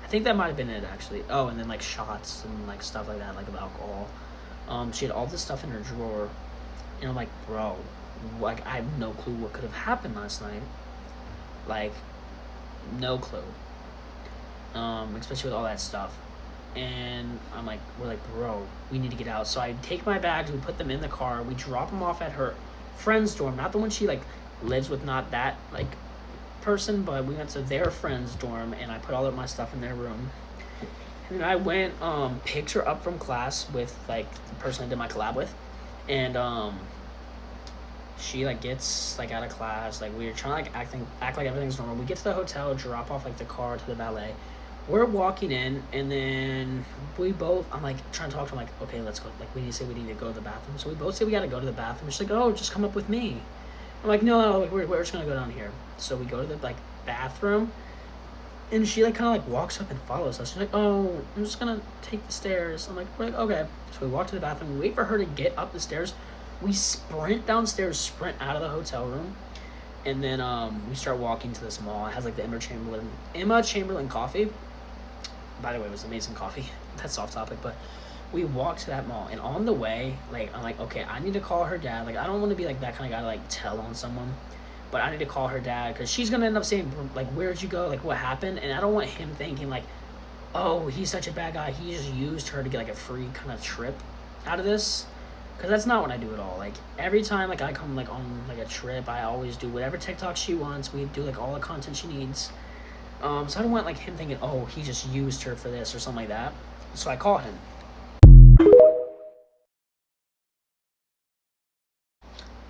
I think that might have been it actually. Oh, and then like shots and like stuff like that, like of alcohol. She had all this stuff in her drawer, and I'm like, bro, like I have no clue what could have happened last night. Like, no clue. Especially with all that stuff. And I'm like, we're like, bro, we need to get out. So I take my bags, we put them in the car, we drop them off at her friend's dorm, not the one she like lives with, not that like person, but we went to their friend's dorm, and I put all of my stuff in their room. And then I went, picked her up from class with like the person I did my collab with, and she like gets like out of class, like we were trying to like act like everything's normal. We get to the hotel, drop off like the car to the valet. We're walking in, and then I'm like trying to talk to her, I'm like, okay, let's go. Like we need to go to the bathroom. So we both say we gotta go to the bathroom. She's like, oh, just come up with me. I'm like, no, like, we're just gonna go down here. So we go to the like bathroom, and she like kind of like walks up and follows us. She's like, oh, I'm just gonna take the stairs. I'm like, okay. So we walk to the bathroom. We wait for her to get up the stairs. We sprint downstairs, sprint out of the hotel room, and then we start walking to this mall. It has like the Emma Chamberlain coffee. By the way, it was amazing coffee. That's off topic, but we walked to that mall, and on the way, like, I'm like, okay, I need to call her dad. Like, I don't want to be like that kind of guy to like tell on someone, but I need to call her dad, because she's gonna end up saying like, where'd you go, like what happened, and I don't want him thinking like, oh, he's such a bad guy, he just used her to get like a free kind of trip out of this, because that's not what I do at all. Like every time like I come like on like a trip, I always do whatever TikTok she wants. We do like all the content she needs. So I don't want like him thinking, oh, he just used her for this or something like that. So I call him.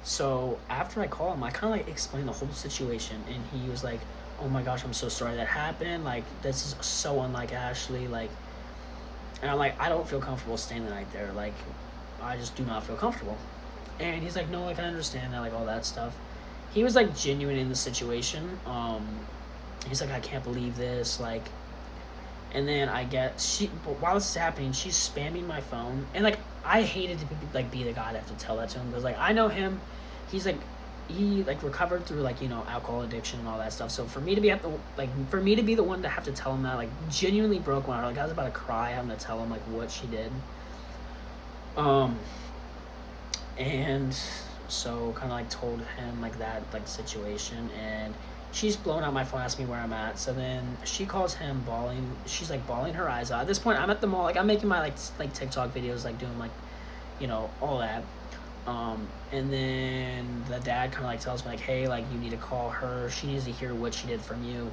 So after I call him, I kind of like explain the whole situation, and he was like, oh my gosh, I'm so sorry that happened. Like, this is so unlike Ashley. Like, and I'm like, I don't feel comfortable staying the night there. Like, I just do not feel comfortable. And he's like, no, like, I understand that, like, all that stuff. He was like genuine in the situation. He's like, I can't believe this, like, and then I get, while this is happening, she's spamming my phone, and, like, I hated to, like, be the guy to have to tell that to him, because, like, I know him, he's, like, he, like, recovered through, like, you know, alcohol addiction and all that stuff, so for me to be the one to have to tell him that, like, genuinely broke my heart. Like, I was about to cry having to tell him, like, what she did, and so kind of, like, told him, like, that, like, situation, and she's blowing out my phone, asking me where I'm at. So then she calls him bawling. She's like bawling her eyes out. At this point, I'm at the mall. Like, I'm making my like TikTok videos, like doing like, you know, all that. And then the dad kind of like tells me like, hey, like you need to call her. She needs to hear what she did from you.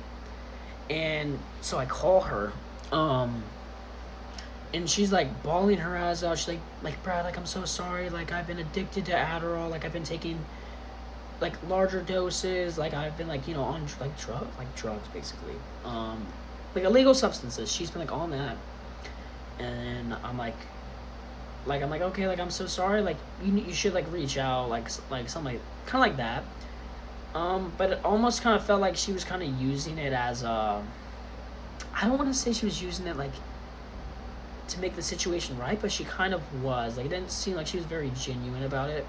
And so I call her. And she's like bawling her eyes out. She's like Brad, like I'm so sorry. Like I've been addicted to Adderall. Like I've been taking like larger doses. Like I've been like, you know, on like drugs basically. Like illegal substances. She's been like on that. And I'm like okay, like I'm so sorry. Like you should like reach out, like something like kind of like that. But it almost kind of felt like she was kind of using it as I don't want to say she was using it like to make the situation right, but she kind of was. Like, it didn't seem like she was very genuine about it.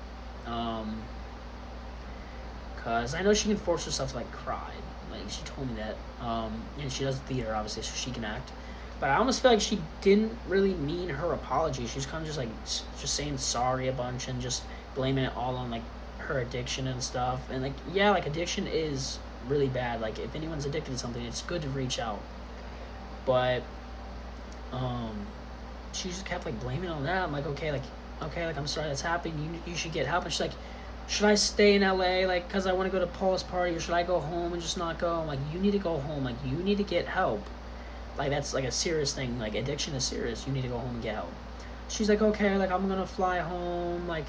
Because I know she can force herself to, like, cry. Like, she told me that. And she does theater, obviously, so she can act. But I almost feel like she didn't really mean her apology. She was kind of just, like, just saying sorry a bunch and just blaming it all on, like, her addiction and stuff. And, like, yeah, like, addiction is really bad. Like, if anyone's addicted to something, it's good to reach out. But, she just kept like blaming on that. I'm like, okay, like I'm sorry that's happening. You should get help. And she's like, should I stay in LA like because I want to go to Paul's party, or should I go home and just not go? I'm like, you need to go home. Like, you need to get help. Like, that's like a serious thing. Like, addiction is serious. You need to go home and get help. She's like, okay, like I'm gonna fly home. Like,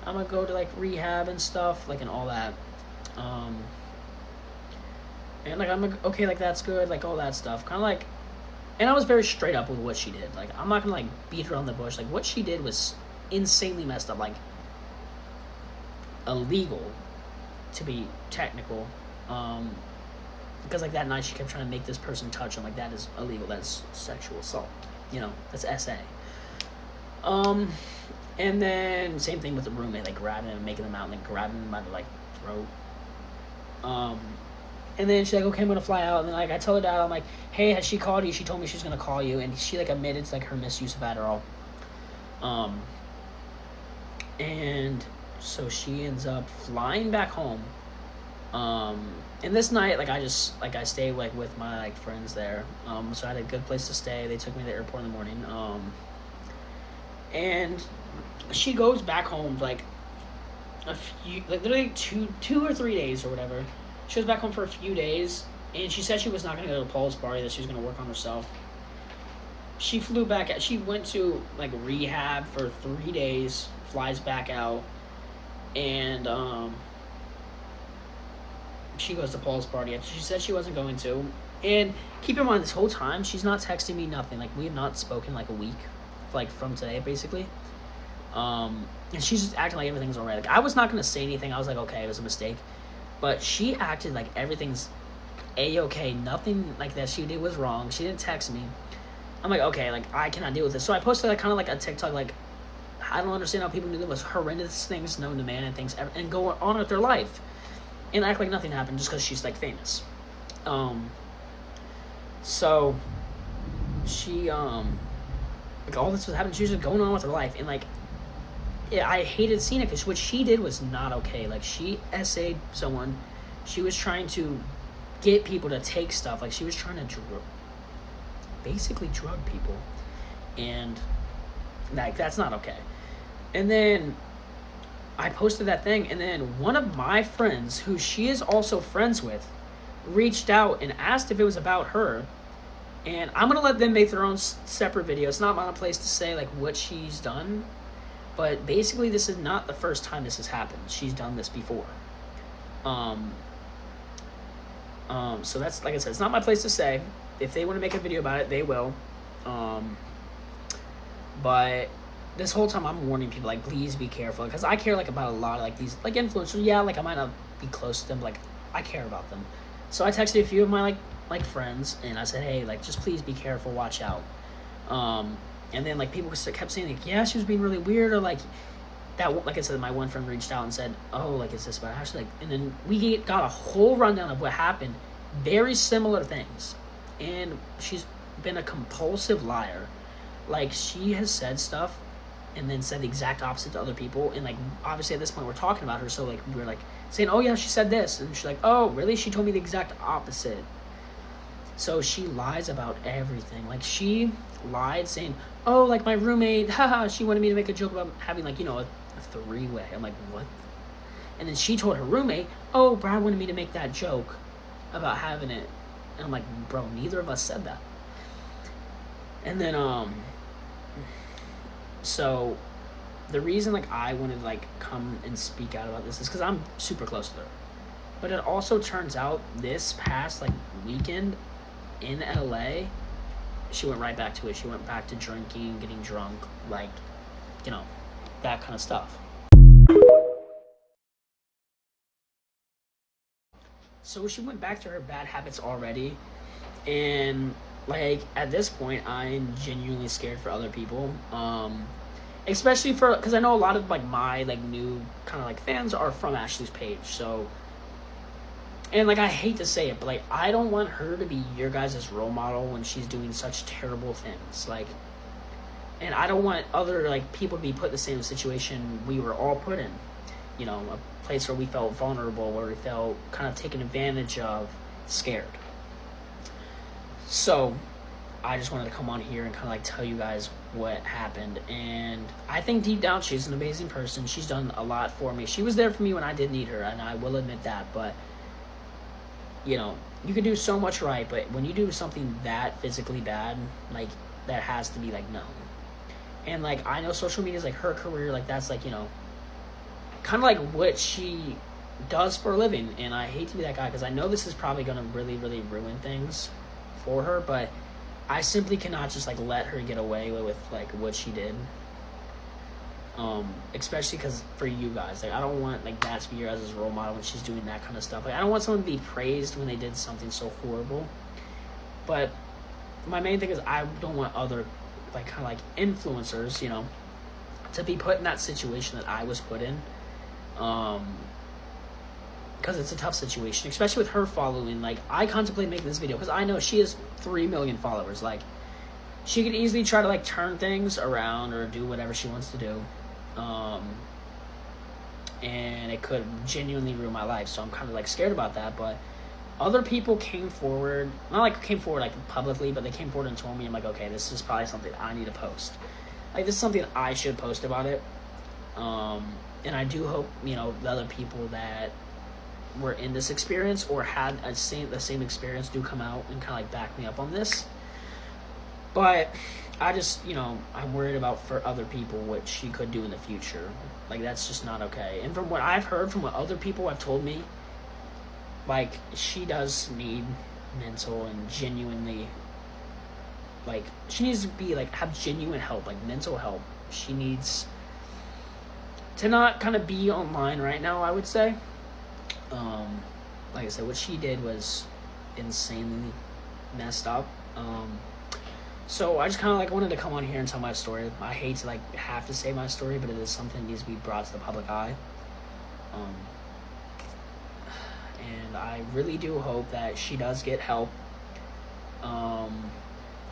I'm gonna go to like rehab and stuff, like, and all that. And like I'm like, okay, like that's good, like all that stuff. Kind of like. And I was very straight up with what she did. Like, I'm not gonna, like, beat her on the bush. Like, what she did was insanely messed up. Like, illegal, to be technical. Because, like, that night she kept trying to make this person touch him. Like, that is illegal. That's sexual assault. You know, that's SA. And then, same thing with the roommate. Like, grabbing him and making him out and, like, grabbing him by the, like, throat. And then she's like, okay, I'm going to fly out. And then, like, I tell her dad, I'm like, hey, has she called you? She told me she was going to call you. And she, like, admitted to, like, her misuse of Adderall. And so she ends up flying back home. And this night, like, I stayed, like, with my, like, friends there. So I had a good place to stay. They took me to the airport in the morning. And she goes back home, like, literally two or 3 days or whatever. She was back home for a few days, and she said she was not going to go to Paul's party, that she was going to work on herself. She flew back. She went to, like, rehab for 3 days, flies back out, and she goes to Paul's party. She said she wasn't going to. And keep in mind, this whole time, she's not texting me nothing. Like, we have not spoken, like, a week, like, from today, basically. And she's just acting like everything's alright. Like, I was not going to say anything. I was like, okay, it was a mistake. But she acted like everything's A-okay. Nothing like that she did was wrong. She didn't text me. I'm like, okay, like, I cannot deal with this. So I posted, like, kind of like a TikTok, like, I don't understand how people do the most horrendous things known to man and things ever, and go on with their life and act like nothing happened just because she's, like, famous. So she, like, all this was happening. She was just going on with her life. And, like, yeah, I hated seeing it because what she did was not okay. Like, she essayed someone. She was trying to get people to take stuff. Like, she was trying to basically drug people. And, like, that's not okay. And then I posted that thing, and then one of my friends, who she is also friends with, reached out and asked if it was about her. And I'm going to let them make their own separate video. It's not my place to say, like, what she's done. But basically, this is not the first time this has happened. She's done this before. So that's, like I said, it's not my place to say. If they want to make a video about it, they will. But this whole time, I'm warning people, like, please be careful. Because I care, like, about a lot of, like, these, like, influencers. Yeah, like, I might not be close to them, but, like, I care about them. So I texted a few of my, like friends, and I said, hey, like, just please be careful, watch out. And then, like, people kept saying, like, yeah, she was being really weird, or, like, that, like I said, my one friend reached out and said, oh, like, is this about Ashley? Like, and then we got a whole rundown of what happened. Very similar things. And she's been a compulsive liar. Like, she has said stuff, and then said the exact opposite to other people. And like, obviously at this point we're talking about her, so like we're like saying, oh yeah, she said this, and she's like, oh really, she told me the exact opposite. So she lies about everything. Like, she lied saying, oh, like my roommate, haha, she wanted me to make a joke about having like, you know, a three-way. I'm like, what? And then she told her roommate, oh, Brad wanted me to make that joke about having it. And I'm like, bro, neither of us said that. And then so the reason like I wanted to like come and speak out about this is because I'm super close to her. But it also turns out this past like weekend in LA, she went right back to it. She went back to drinking, getting drunk, like, you know, that kind of stuff. So she went back to her bad habits already, and like at this point I'm genuinely scared for other people, especially for, because I know a lot of like my like new kind of like fans are from Ashley's page. So, and like I hate to say it, but like I don't want her to be your guys' role model when she's doing such terrible things. Like, and I don't want other like people to be put in the same situation we were all put in. You know, a place where we felt vulnerable, where we felt kind of taken advantage of, scared. So I just wanted to come on here and kind of like tell you guys what happened. And I think deep down she's an amazing person. She's done a lot for me. She was there for me when I did need her, and I will admit that. But you know, you can do so much right, but when you do something that physically bad, like, that has to be like known. And like, I know social media is like her career, like that's like, you know, kind of like what she does for a living. And I hate to be that guy, because I know this is probably going to really, really ruin things for her, but I simply cannot just like let her get away with like what she did. Especially because for you guys, like I don't want like that to be your guys' role model when she's doing that kind of stuff. Like I don't want someone to be praised when they did something so horrible. But my main thing is I don't want other like kind of like influencers, you know, to be put in that situation that I was put in. Because it's a tough situation, especially with her following. Like, I contemplate making this video because I know she has 3 million followers. Like, she could easily try to like turn things around or do whatever she wants to do, and it could genuinely ruin my life. So I'm kind of like scared about that. But other people came forward, not like came forward like publicly, but they came forward and told me, I'm like, okay, this is probably something I need to post. Like, this is something I should post about it. And I do hope, you know, the other people that were in this experience or had the same experience do come out and kind of like back me up on this. But I just, you know, I'm worried about for other people what she could do in the future. Like, that's just not okay. And from what I've heard, from what other people have told me, like, she does need mental and genuinely, like, she needs to be, like, have genuine help, like, mental help. She needs to not kind of be online right now, I would say. Like I said, what she did was insanely messed up. So I just kind of like wanted to come on here and tell my story. I hate to like have to say my story, but it is something that needs to be brought to the public eye. And I really do hope that she does get help. I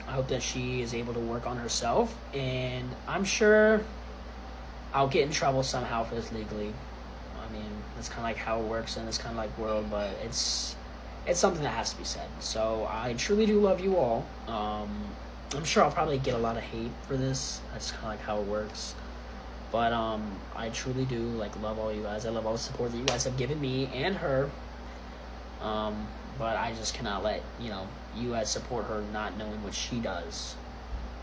hope that she is able to work on herself, and I'm sure I'll get in trouble somehow for this legally. I mean, that's kind of like how it works in this kind of like world, but it's something that has to be said. So I truly do love you all. I'm sure I'll probably get a lot of hate for this. That's kind of like how it works. But I truly do like love all you guys. I love all the support that you guys have given me and her. But I just cannot let, you know, you guys support her not knowing what she does.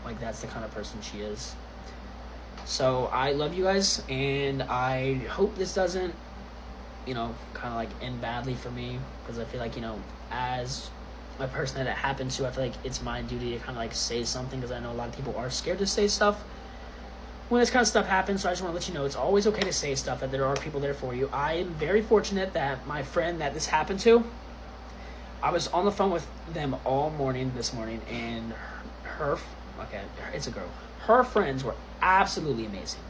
Like, that's the kind of person she is. So I love you guys, and I hope this doesn't, you know, kind of like end badly for me, because I feel like, you know, as a person that it happened to, I feel like it's my duty to kind of like say something, because I know a lot of people are scared to say stuff when this kind of stuff happens. So I just want to let you know it's always okay to say stuff, that there are people there for you. I am very fortunate that my friend that this happened to, I was on the phone with them all morning this morning, and it's a girl. Her friends were absolutely amazing.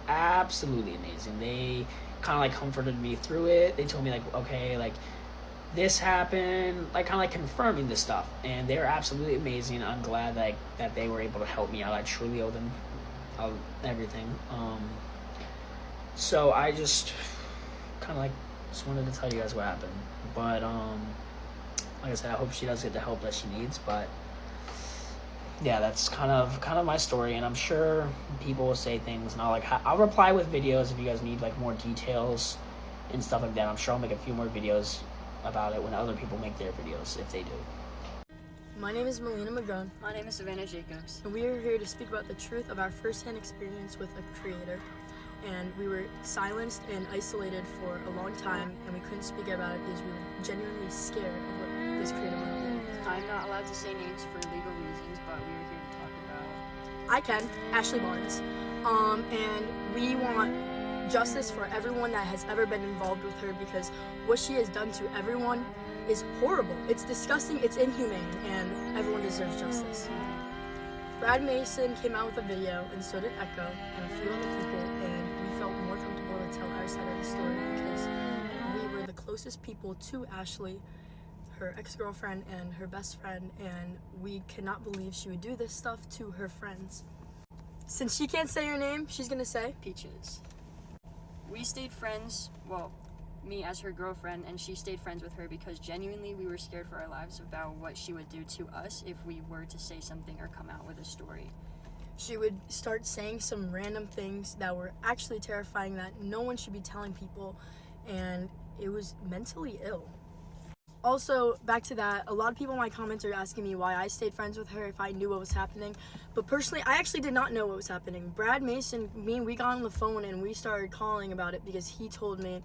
Absolutely amazing. They kind of like comforted me through it. They told me like, okay, like this happened, like kind of like confirming this stuff. And they're absolutely amazing. I'm glad like that they were able to help me out. I truly owe them everything. So I just kind of like just wanted to tell you guys what happened. But like I said, I hope she does get the help that she needs. But yeah, that's kind of my story, and I'm sure people will say things, and I'll reply with videos if you guys need like more details and stuff like that. I'm sure I'll make a few more videos about it when other people make their videos, if they do. My name is Melina Magone, My name is Savannah Jacobs. and we are here to speak about the truth of our first-hand experience with a creator. And we were silenced and isolated for a long time, and we couldn't speak about it because we were genuinely scared of what this creator might do. I'm not allowed to say names for legal reasons, but we were here to talk about... I can, Ashley Barnes. And we want justice for everyone that has ever been involved with her, because what she has done to everyone is horrible. It's disgusting, it's inhumane, and everyone deserves justice. Brad Mason came out with a video, and so did Echo, and a few other people, and we felt more comfortable to tell our side of the story because we were the closest people to Ashley, her ex-girlfriend and her best friend, and we cannot believe she would do this stuff to her friends. Since she can't say her name, she's gonna say Peaches. We stayed friends, well, me as her girlfriend, and she stayed friends with her because genuinely we were scared for our lives about what she would do to us if we were to say something or come out with a story. she would start saying some random things that were actually terrifying that no one should be telling people, and it was mentally ill. Also, back to that, a lot of people in my comments are asking me why I stayed friends with her if I knew what was happening. But personally, I actually did not know what was happening. Brad Mason, we got on the phone and we started calling about it because he told me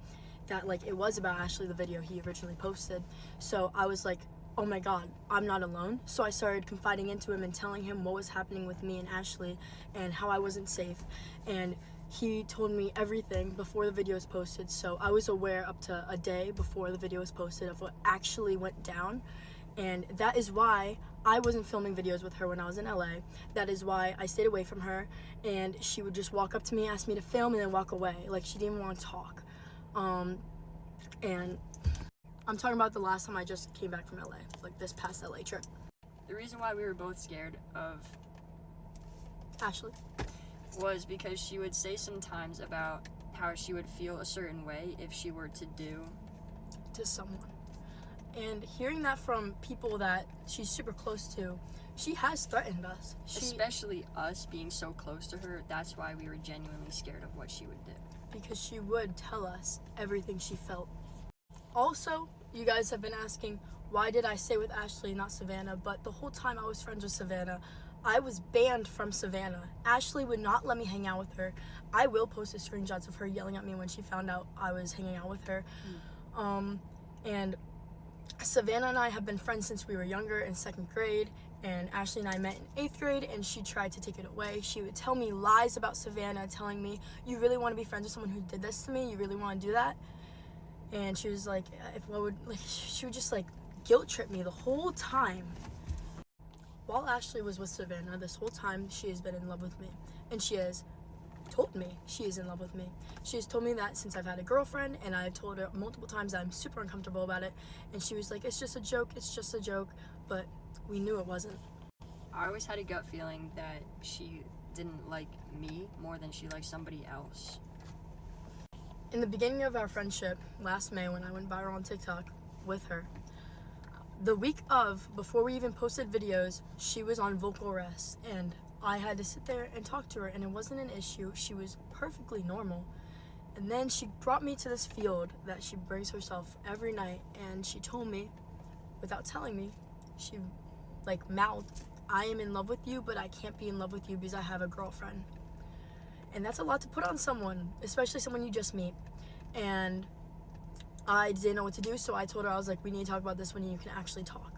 that like it was about Ashley, the video he originally posted. So I was like, oh my god, I'm not alone. So I started confiding into him and telling him what was happening with me and Ashley and how I wasn't safe. And he told me everything before the video was posted, so I was aware up to a day before the video was posted of what actually went down. And that is why I wasn't filming videos with her when I was in LA. That is why I stayed away from her, and she would just walk up to me, ask me to film, and then walk away. Like, she didn't even want to talk. And I'm talking about the last time I just came back from LA, like this past LA trip. The reason why we were both scared of Ashley. was because she would say sometimes about how she would feel a certain way if she were to do To someone. And hearing that from people that she's super close to, she has threatened us. especially us being so close to her. That's why we were genuinely scared of what she would do. Because she would tell us everything she felt. Also, you guys have been asking, why did I stay with Ashley, not Savannah? But the whole time I was friends with Savannah, I was banned from Savannah. Ashley would not let me hang out with her. I will post the screenshots of her yelling at me when she found out I was hanging out with her. And Savannah and I have been friends since we were younger in 2nd grade, and Ashley and I met in 8th grade, and she tried to take it away. She would tell me lies about Savannah, telling me, you really want to be friends with someone who did this to me? You really want to do that? And she was like, she would just like guilt trip me the whole time. While Ashley was with Savannah, this whole time she has been in love with me, and she has told me she is in love with me. She has told me that since I've had a girlfriend, and I've told her multiple times that I'm super uncomfortable about it, and she was like, it's just a joke, but we knew it wasn't. I always had a gut feeling that she didn't like me more than she liked somebody else. In the beginning of our friendship, last May, when I went viral on TikTok with her, the week of, before we even posted videos, she was on vocal rest, and I had to sit there and talk to her, and it wasn't an issue. She was perfectly normal. And then she brought me to this field that she brings herself every night, and she told me, without telling me, she like mouthed, I am in love with you, but I can't be in love with you because I have a girlfriend. And that's a lot to put on someone, especially someone you just meet. And I didn't know what to do, so I told her, I was like, we need to talk about this when you can actually talk.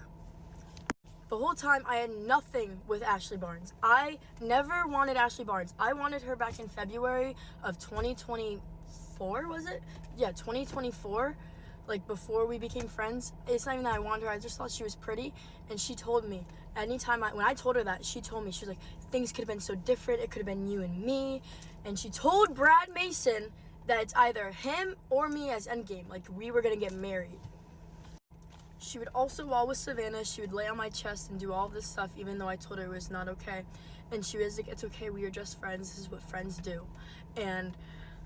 The whole time, I had nothing with Ashley Barnes. I never wanted Ashley Barnes. I wanted her back in February of 2024, was it? Yeah, 2024, like before we became friends. It's not even that I wanted her, I just thought she was pretty. And she told me, anytime when I told her that, she told me, she was like, things could have been so different, it could have been you and me. And she told Brad Mason that it's either him or me as Endgame, like we were gonna get married. She would also, while with Savannah, she would lay on my chest and do all this stuff even though I told her it was not okay. And she was like, it's okay, we are just friends, this is what friends do. And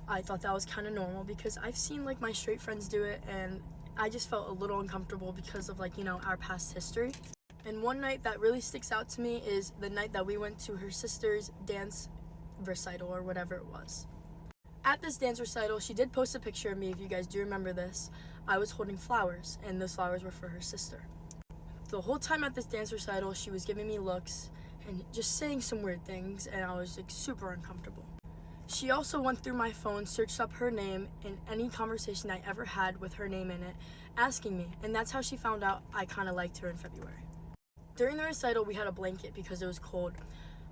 I thought that was kind of normal because I've seen like my straight friends do it, and I just felt a little uncomfortable because of like, you know, our past history. And one night that really sticks out to me is the night that we went to her sister's dance recital or whatever it was. At this dance recital, she did post a picture of me, if you guys do remember this. I was holding flowers, and those flowers were for her sister. The whole time at this dance recital, she was giving me looks and just saying some weird things, and I was like super uncomfortable. She also went through my phone, searched up her name and any conversation I ever had with her name in it, asking me, and that's how she found out I kind of liked her in February. During the recital, we had a blanket because it was cold.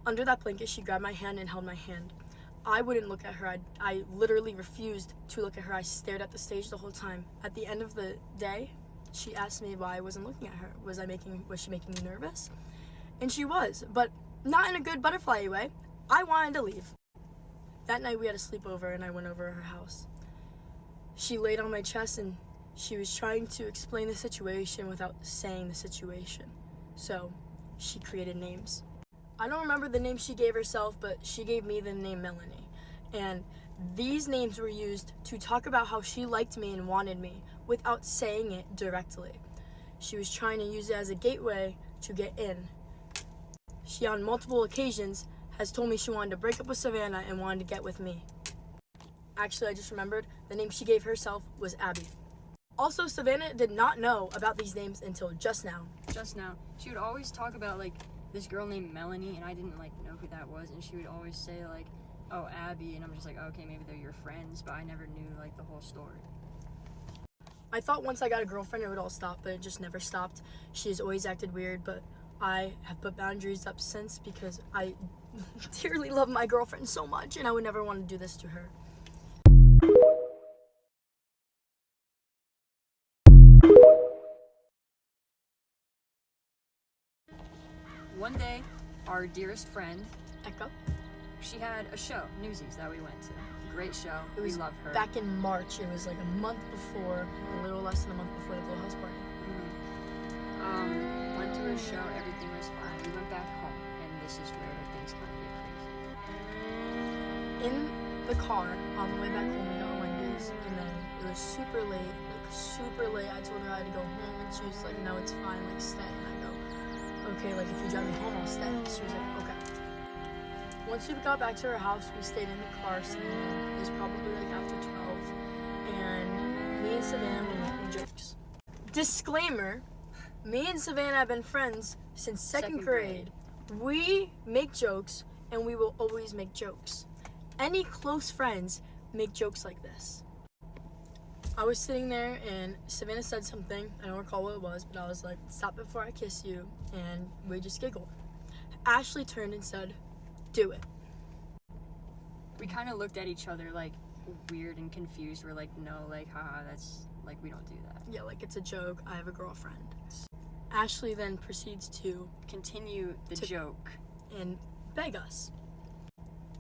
Under that blanket, she grabbed my hand and held my hand. I wouldn't look at her. I literally refused to look at her. I stared at the stage the whole time. At the end of the day, she asked me why I wasn't looking at her. Was she making me nervous? And she was, but not in a good butterfly way. I wanted to leave. That night we had a sleepover and I went over to her house. She laid on my chest and she was trying to explain the situation without saying the situation. So she created names. I don't remember the name she gave herself, but she gave me the name Melanie. And these names were used to talk about how she liked me and wanted me without saying it directly. She was trying to use it as a gateway to get in. She, on multiple occasions, has told me she wanted to break up with Savannah and wanted to get with me. Actually, I just remembered the name she gave herself was Abby. Also, Savannah did not know about these names until just now. Just now. She would always talk about like this girl named Melanie, and I didn't like know who that was, and she would always say like, oh, Abby, and I'm just like, okay, maybe they're your friends, but I never knew like the whole story. I thought once I got a girlfriend it would all stop, but it just never stopped. She has always acted weird, but I have put boundaries up since because I dearly love my girlfriend so much, and I would never want to do this to her. One day, our dearest friend, Echo? she had a show, Newsies, that we went to. Great show. It was we love her. back in March. It was like a month before, a little less than a month before the Glow House party. Went to her show, everything was fine. We went back home, and this is where things kind of get crazy. In the car, on the way back home, we got Wendy's, and then it was super late, like super late. I told her I had to go home, and she was like, no, it's fine, like stay. And I go, okay, like if you drive me home, I'll stay. She was like, okay. Once we got back to her house, we stayed in the car sitting there. It was probably like after 12, and me and Savannah were making jokes. Disclaimer, me and Savannah have been friends since second grade. We make jokes, and we will always make jokes. Any close friends make jokes like this. I was sitting there and Savannah said something, I don't recall what it was, but I was like, stop before I kiss you, and we just giggled. Ashley turned and said, do it. We kind of looked at each other like weird and confused. We're like, no, like, haha, that's, like, we don't do that. Yeah, like it's a joke, I have a girlfriend. Ashley then proceeds to Continue the joke. and beg us.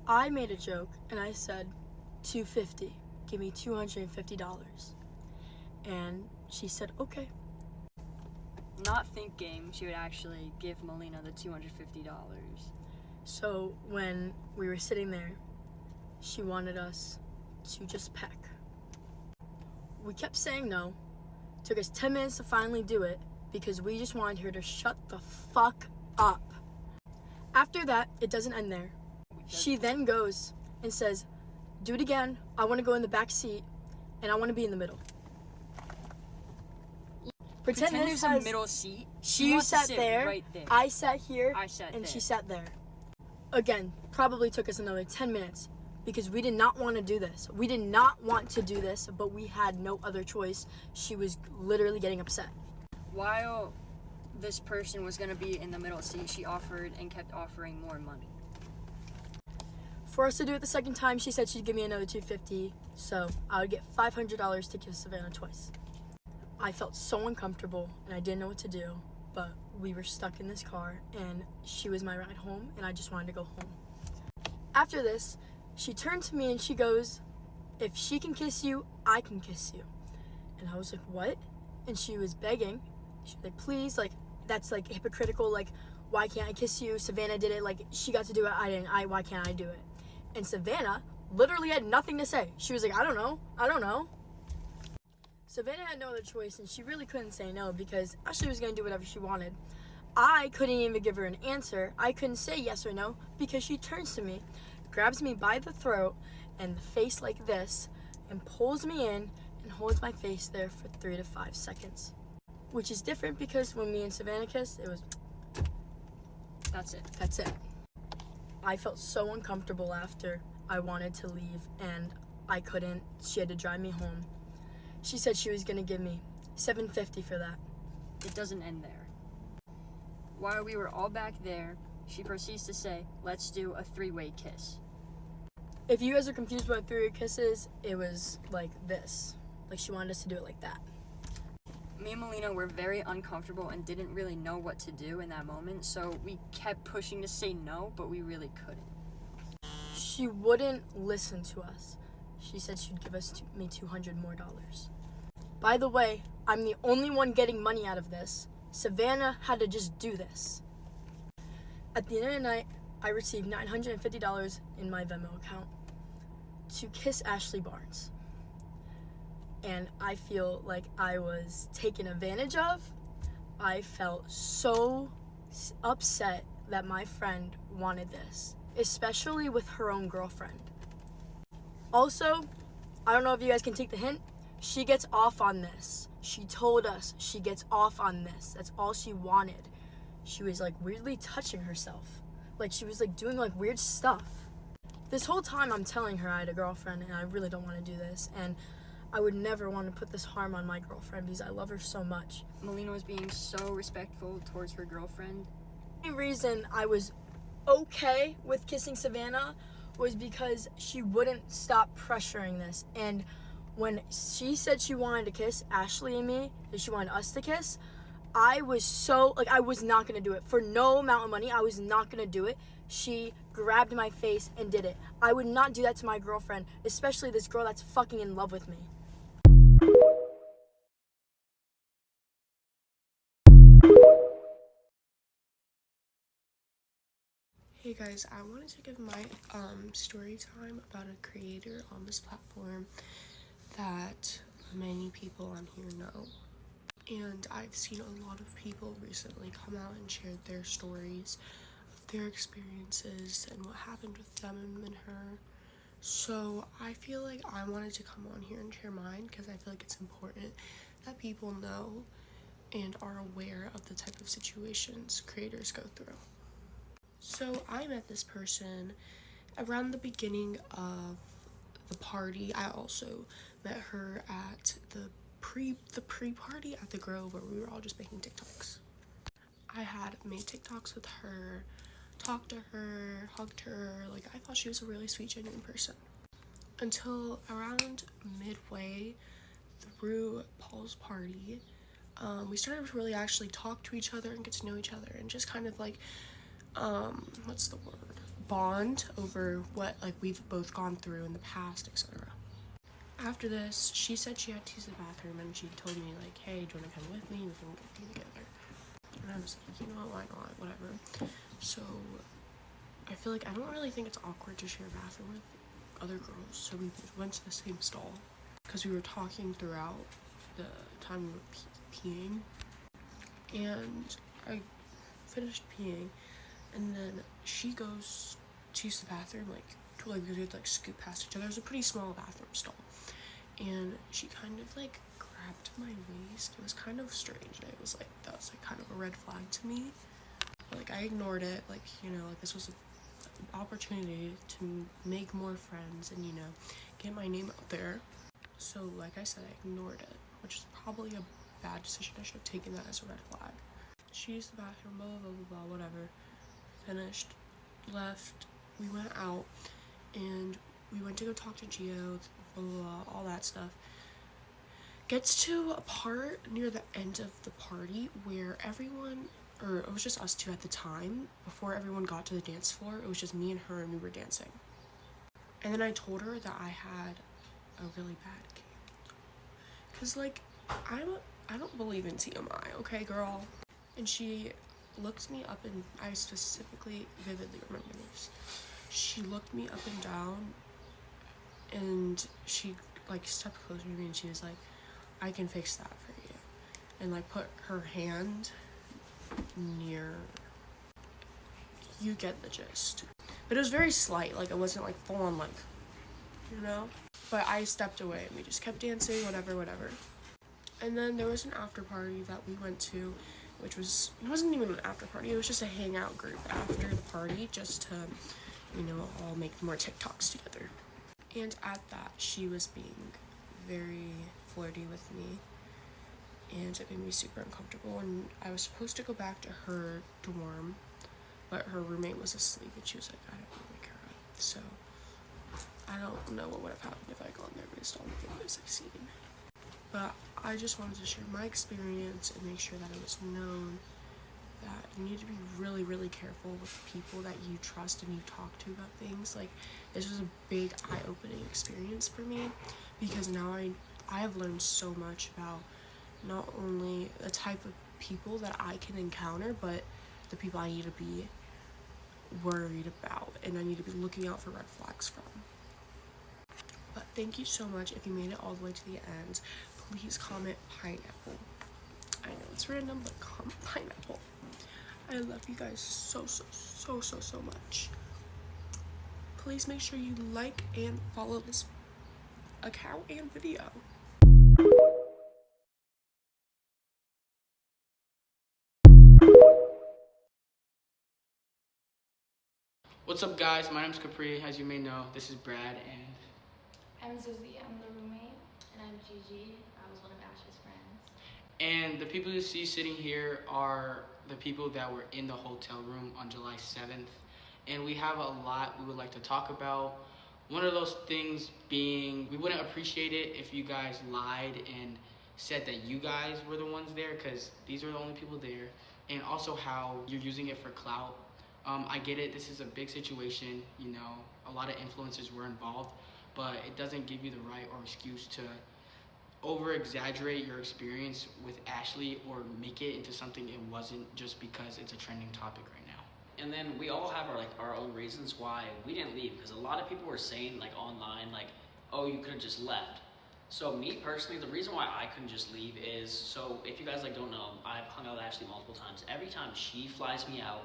I made a joke and I said, $250, give me $250. And she said, okay. Not thinking she would actually give Melina the $250. So when we were sitting there, she wanted us to just peck. We kept saying no. It took us 10 minutes to finally do it because we just wanted her to shut the fuck up. After that, it doesn't end there. She then goes and says, do it again. I want to go in the back seat and I want to be in the middle. Pretend there's a middle seat. She wants to sat sit there, right there. I sat here, I sat and there. she sat there. Again, probably took us another 10 minutes because we did not want to do this. We did not want to do this, but we had no other choice. She was literally getting upset. While this person was going to be in the middle seat, she offered and kept offering more money. For us to do it the second time, she said she'd give me another $250, so I would get $500 to kiss Savannah twice. I felt so uncomfortable and I didn't know what to do, but we were stuck in this car and she was my ride home and I just wanted to go home. After this, she turned to me and she goes, if she can kiss you, I can kiss you. And I was like, what? And she was begging She's like, please, like, that's, like, hypocritical. Like, why can't I kiss you? Savannah did it. Like, she got to do it. I didn't. Why can't I do it? And Savannah literally had nothing to say. She was like, I don't know. Savannah had no other choice, and she really couldn't say no because Ashley was going to do whatever she wanted. I couldn't even give her an answer. I couldn't say yes or no because she turns to me, grabs me by the throat and the face like this, and pulls me in and holds my face there for 3 to 5 seconds. Which is different because when me and Savannah kissed, it was... That's it. That's it. I felt so uncomfortable after. I wanted to leave and I couldn't. She had to drive me home. She said she was gonna give me $750 for that. It doesn't end there. While we were all back there, she proceeds to say, let's do a 3-way kiss. If you guys are confused about 3-way kisses, it was like this. Like she wanted us to do it like that. Me and Melina were very uncomfortable and didn't really know what to do in that moment, so we kept pushing to say no, but we really couldn't. She wouldn't listen to us. She said she'd give me $200 more. By the way, I'm the only one getting money out of this. Savannah had to just do this. At the end of the night, I received $950 in my Venmo account to kiss Ashley Barnes. And I feel like I was taken advantage of. I felt so upset that my friend wanted this, especially with her own girlfriend. Also, I don't know if you guys can take the hint, she gets off on this. She told us she gets off on this. That's all she wanted. She was like weirdly touching herself. Like she was like doing like weird stuff. This whole time I'm telling her I had a girlfriend and I really don't want to do this. And I would never want to put this harm on my girlfriend because I love her so much. Melina was being so respectful towards her girlfriend. The only reason I was okay with kissing Savannah was because she wouldn't stop pressuring this. And when she said she wanted to kiss Ashley and me, that she wanted us to kiss, I was so, like, I was not going to do it. For no amount of money, I was not going to do it. She grabbed my face and did it. I would not do that to my girlfriend, especially this girl that's fucking in love with me. Hey guys, I wanted to give my story time about a creator on this platform that many people on here know. And I've seen a lot of people recently come out and shared their stories of their experiences and what happened with them and her. So I feel like I wanted to come on here and share mine because I feel like it's important that people know and are aware of the type of situations creators go through. So I met this person around the beginning of the party. I also met her at the pre-party at the Grove where we were all just making TikToks. I had made TikToks with her, talked to her, hugged her. Like, I thought she was a really sweet, genuine person. Until around midway through Paul's party, we started to really actually talk to each other and get to know each other and just kind of like bond over what like we've both gone through in the past, etc. After this, she said she had to use the bathroom and she told me like, hey, do you want to come with me? We can go together. And I was like, you know what, why not, whatever. So I feel like I don't really think it's awkward to share a bathroom with other girls, so we went to the same stall because we were talking throughout the time we were peeing, and I finished peeing. And then she goes to use the bathroom, we had to scoot past each other. It was a pretty small bathroom stall. And she kind of grabbed my waist. It was kind of strange. And it was that was kind of a red flag to me. But, I ignored it. This was an opportunity to make more friends and, get my name out there. So, like I said, I ignored it, which is probably a bad decision. I should have taken that as a red flag. She used the bathroom, blah, blah, blah, blah, whatever. Finished, left, we went out, and we went to go talk to Gio, blah, blah, blah, all that stuff. Gets to a part near the end of the party where it was just us two at the time, before everyone got to the dance floor. It was just me and her, and we were dancing. And then I told her that I had a really bad game. Because, I don't believe in TMI, okay, girl? And she looked me up and I specifically vividly remember this. She looked me up and down and she like stepped closer to me and she was like, I can fix that for you. And like put her hand near, you get the gist. But it was very slight, like it wasn't like full on like, you know? But I stepped away and we just kept dancing, whatever. And then there was an after party that we went to, which was, it wasn't even an after party, it was just a hangout group after the party just to, you know, all make more TikToks together. And at that, she was being very flirty with me and it made me super uncomfortable. And I was supposed to go back to her dorm, but her roommate was asleep and she was like, I don't want to wake her up. So I don't know what would have happened if I gone there based on the videos I've seen. But I just wanted to share my experience and make sure that it was known that you need to be really, really careful with people that you trust and you talk to about things. Like, this was a big eye-opening experience for me because now I have learned so much about not only the type of people that I can encounter, but the people I need to be worried about and I need to be looking out for red flags from. But thank you so much. If you made it all the way to the end, please comment pineapple. I know it's random, but comment pineapple. I love you guys so much. Please make sure you like and follow this account and video. What's up, guys? My name's Capri. As you may know, this is Brad, and I'm Susie, I'm the roommate. And I'm Gigi, I was one of Ash's friends. and the people you see sitting here are the people that were in the hotel room on July 7th. And we have a lot we would like to talk about. One of those things being, we wouldn't appreciate it if you guys lied and said that you guys were the ones there, because these are the only people there. And also how you're using it for clout. I get it, this is a big situation, you know, a lot of influencers were involved, but it doesn't give you the right or excuse to over-exaggerate your experience with Ashley or make it into something it wasn't just because it's a trending topic right now. And then we all have our own reasons why we didn't leave, because a lot of people were saying like online like, oh, you could have just left. So me personally, the reason why I couldn't just leave is, so if you guys like don't know, I've hung out with Ashley multiple times. Every time she flies me out,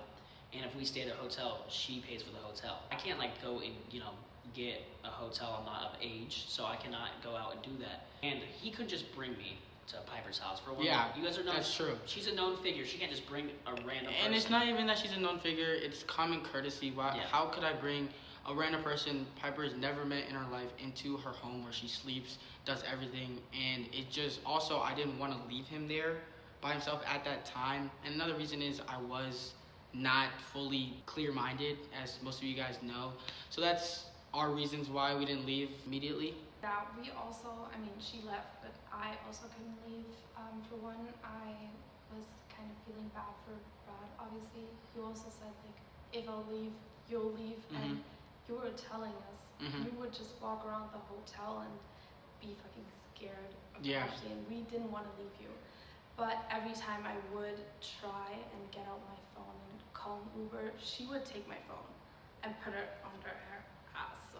and if we stay at a hotel, she pays for the hotel. I can't like go and, you know, get a hotel. I'm not of age, so I cannot go out and do that. And he could just bring me to Piper's house for one. Yeah, you guys are known. that's true. She's a known figure. She can't just bring a random person. And it's not even that she's a known figure, it's common courtesy. Why? Yeah. How could I bring a random person Piper has never met in her life into her home where she sleeps, does everything, and it just, also I didn't want to leave him there by himself at that time. And another reason is I was not fully clear-minded, as most of you guys know. So that's our reasons why we didn't leave immediately. Yeah, we also, I mean, she left, but I also couldn't leave. For one, I was kind of feeling bad for Brad, obviously. You also said, like, if I'll leave, you'll leave. And you were telling us, you would just walk around the hotel and be fucking scared of Ashley, and we didn't want to leave you. But every time I would try and get out my phone and call an Uber, she would take my phone and put it under her ass. So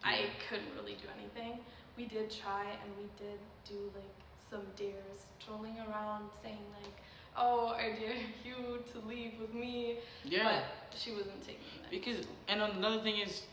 I couldn't really do anything. We did try and we did do like some dares, trolling around, saying like, oh, I dare you to leave with me. Yeah. But she wasn't taking that. Because, and another thing is,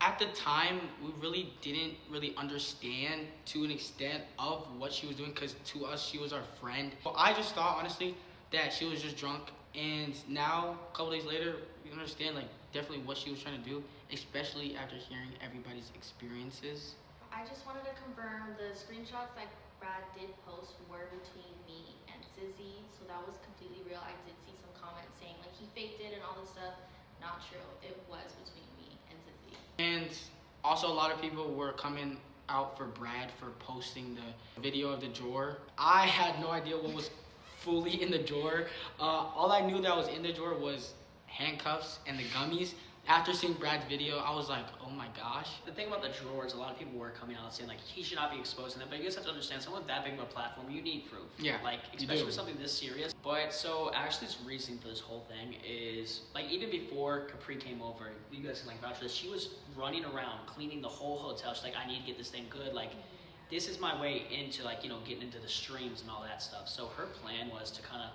at the time, we really didn't really understand to an extent of what she was doing, because to us, she was our friend. Well, I just thought, honestly, that she was just drunk. And now, a couple days later, we understand, like, definitely what she was trying to do, especially after hearing everybody's experiences. I just wanted to confirm the screenshots that Brad did post were between me and Sizzy, so that was completely real. I did see some comments saying, like, he faked it and all this stuff. Not true. It was between me and Sizzy. And also, a lot of people were coming out for Brad for posting the video of the drawer. I had no idea what was fully in the drawer. All I knew that was in the drawer was handcuffs and the gummies. after seeing Brad's video, I was like, oh my gosh. The thing about the drawers, a lot of people were coming out saying like he should not be exposing them, but you guys have to understand, someone with that big of a platform, you need proof. Yeah, like you especially do. with something this serious. But so Ashley's reasoning for this whole thing is like even before Capri came over, you guys can like vouch for this. She was running around cleaning the whole hotel. She's like, I need to get this thing good. Like, this is my way into like getting into the streams and all that stuff. So her plan was to kind of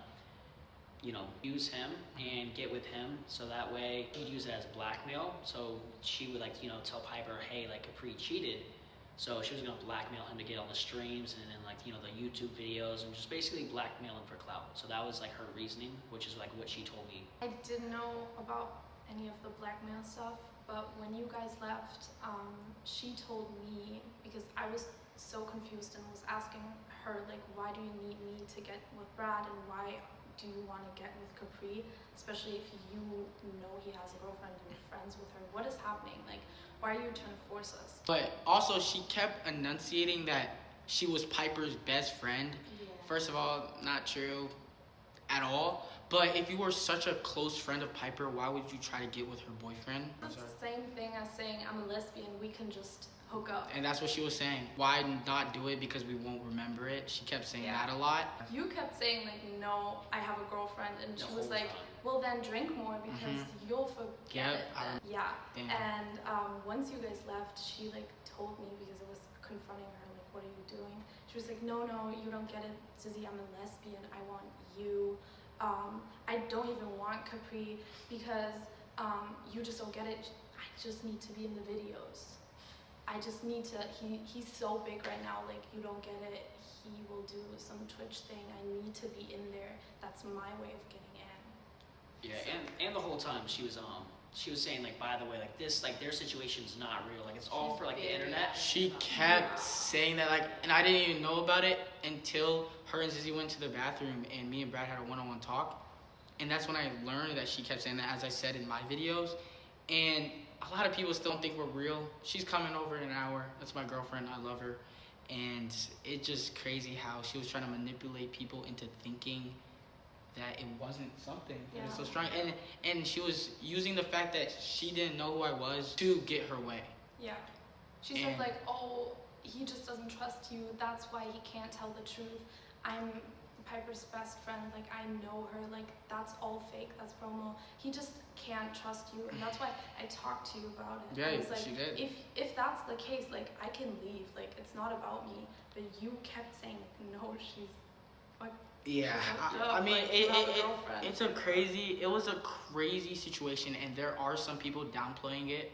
use him and get with him, so that way he'd use it as blackmail. So she would like, tell Piper, hey, like Capri cheated. So she was gonna blackmail him to get on the streams and then like, the YouTube videos and just basically blackmail him for clout. So that was like her reasoning, which is like what she told me. I didn't know about any of the blackmail stuff, but when you guys left, she told me, because I was so confused and was asking her like, why do you need me to get with Brad, and why do you want to get with Capri, especially if you know he has a girlfriend and you're friends with her? What is happening? Like, why are you trying to force us? But also, she kept enunciating that she was Piper's best friend. Yeah. First of all, not true at all. But if you were such a close friend of Piper, why would you try to get with her boyfriend? It's the same thing as saying I'm a lesbian, we can just hook up. And that's what she was saying. Why not do it? Because we won't remember it. She kept saying that a lot. You kept saying like, no, I have a girlfriend, and she was like, well then drink more because you'll forget it. Yeah. Damn. And once you guys left, she like told me, because I was confronting her, like, what are you doing? She was like, no, you don't get it, Zizzy, I'm a lesbian, I want you. I don't even want Capri because you just don't get it. I just need to be in the videos. I just need to, he's so big right now, like, you don't get it. He will do some Twitch thing. I need to be in there. That's my way of getting in. Yeah, and the whole time she was saying like, by the way, like this, like their situation's not real. Like it's all for like the internet. She kept saying that, like, and I didn't even know about it until her and Zizzy went to the bathroom and me and Brad had a one-on-one talk. And that's when I learned that she kept saying that, as I said in my videos. And a lot of people still don't think we're real. She's coming over in an hour. That's my girlfriend. I love her. And it's just crazy how she was trying to manipulate people into thinking that it wasn't something. Yeah. It was so strong. And she was using the fact that she didn't know who I was to get her way. Yeah. She said like, oh, he just doesn't trust you. That's why he can't tell the truth. I'm Piper's best friend. Like, I know her. Like, that's all fake. That's promo. He just can't trust you. And that's why I talked to you about it. Yeah, I was like, she did. If that's the case, like, I can leave. Like, it's not about me. But you kept saying, like, no, she's fuck. Yeah, I mean, it's it was a crazy situation, and there are some people downplaying it.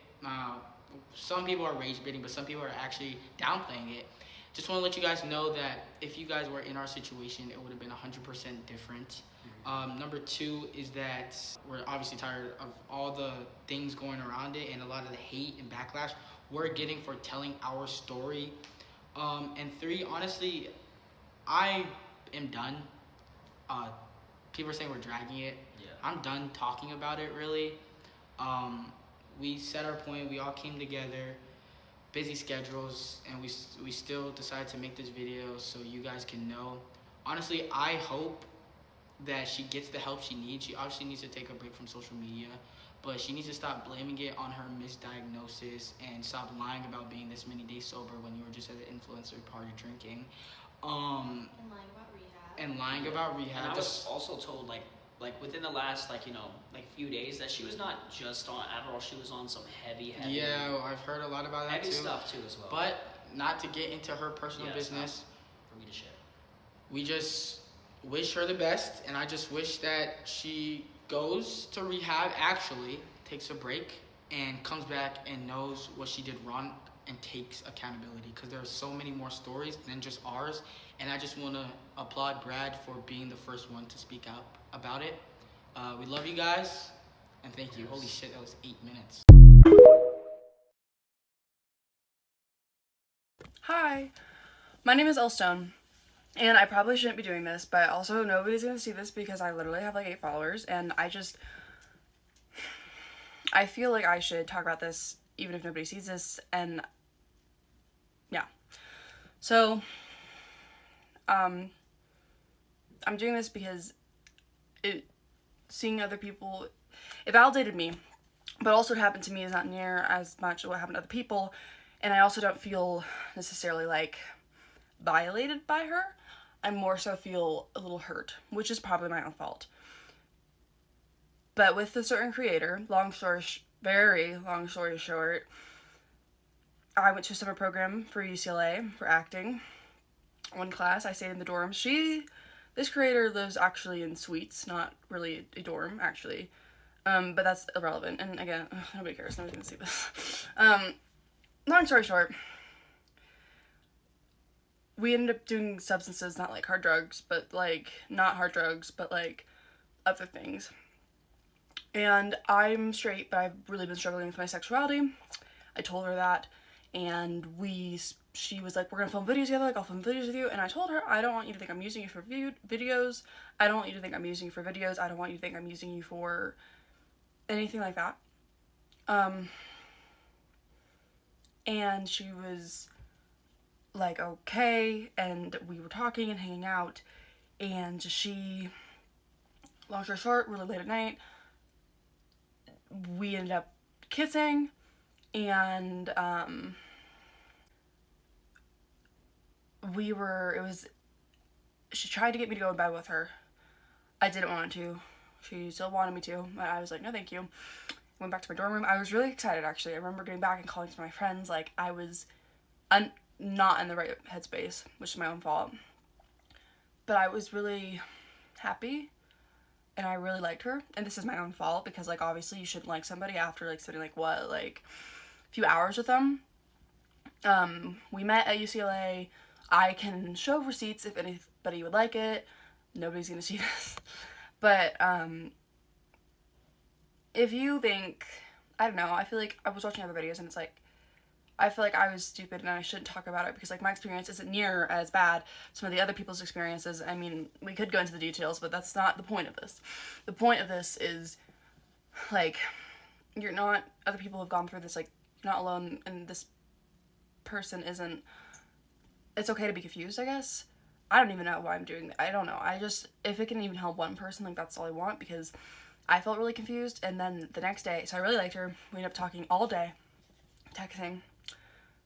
Some people are rage baiting, but some people are actually downplaying it. Just want to let you guys know that if you guys were in our situation, it would have been 100% different. Number two is that we're obviously tired of all the things going around it and a lot of the hate and backlash we're getting for telling our story. And three, honestly, I am done. People are saying we're dragging it. Yeah. I'm done talking about it, really. We set our point. We all came together. Busy schedules, and we still decided to make this video so you guys can know. Honestly, I hope that she gets the help she needs. She obviously needs to take a break from social media, but she needs to stop blaming it on her misdiagnosis and stop lying about being this many days sober when you were just at an influencer party drinking. And lying about rehab. And I was also told like within the last few days that she was not just on Adderall, she was on some heavy Yeah, I've heard a lot about that heavy too. stuff too as well. But not to get into her personal business. For me to share. We just wish her the best, and I just wish that she goes to rehab, actually takes a break, and comes back and knows what she did wrong and takes accountability, because there are so many more stories than just ours. And I just want to applaud Brad for being the first one to speak out about it. We love you guys, and thank you. Holy shit, that was 8 minutes. Hi, my name is Elstone, and I probably shouldn't be doing this, but also nobody's gonna see this because I literally have like 8 followers, and I feel like I should talk about this even if nobody sees this. And yeah, so I'm doing this because seeing other people, it validated me but also what happened to me is not near as much what happened to other people, and I also don't feel necessarily like violated by her. I more so feel a little hurt, which is probably my own fault. But with a certain creator, very long story short, I went to a summer program for UCLA for acting. One class, I stayed in the dorms. This creator lives actually in suites, not really a dorm, actually. But that's irrelevant. And again, nobody cares. Nobody's gonna see this. Long story short, we ended up doing substances, not like hard drugs, but like, not hard drugs, but like other things. And I'm straight, but I've really been struggling with my sexuality. I told her that, and she was like, we're gonna film videos together, like I'll film videos with you. And I told her, I don't want you to think I'm using you for videos. I don't want you to think I'm using you for videos. I don't want you to think I'm using you for anything like that. And she was like, okay, and we were talking and hanging out, and long story short, really late at night, we ended up kissing, and she tried to get me to go in bed with her. I didn't want to. She still wanted me to, but I was like, no thank you. Went back to my dorm room. I was really excited, actually. I remember getting back and calling to my friends, like, I was not in the right headspace, which is my own fault. But I was really happy, and I really liked her. And this is my own fault, because, like, obviously you shouldn't like somebody after, like, spending, like, what, like, a few hours with them. We met at UCLA. I can show receipts if anybody would like it. Nobody's gonna see this. But, if you think, I don't know, I feel like I was watching other videos and it's like, I feel like I was stupid and I shouldn't talk about it because, like, my experience isn't near as bad as some of the other people's experiences. I mean, we could go into the details, but that's not the point of this. The point of this is, like, other people have gone through this, like, you're not alone, and this person isn't, it's okay to be confused, I guess. I don't even know why I'm doing that. I don't know. If it can even help one person, like, that's all I want, because I felt really confused. And then the next day, so I really liked her. We ended up talking all day, texting,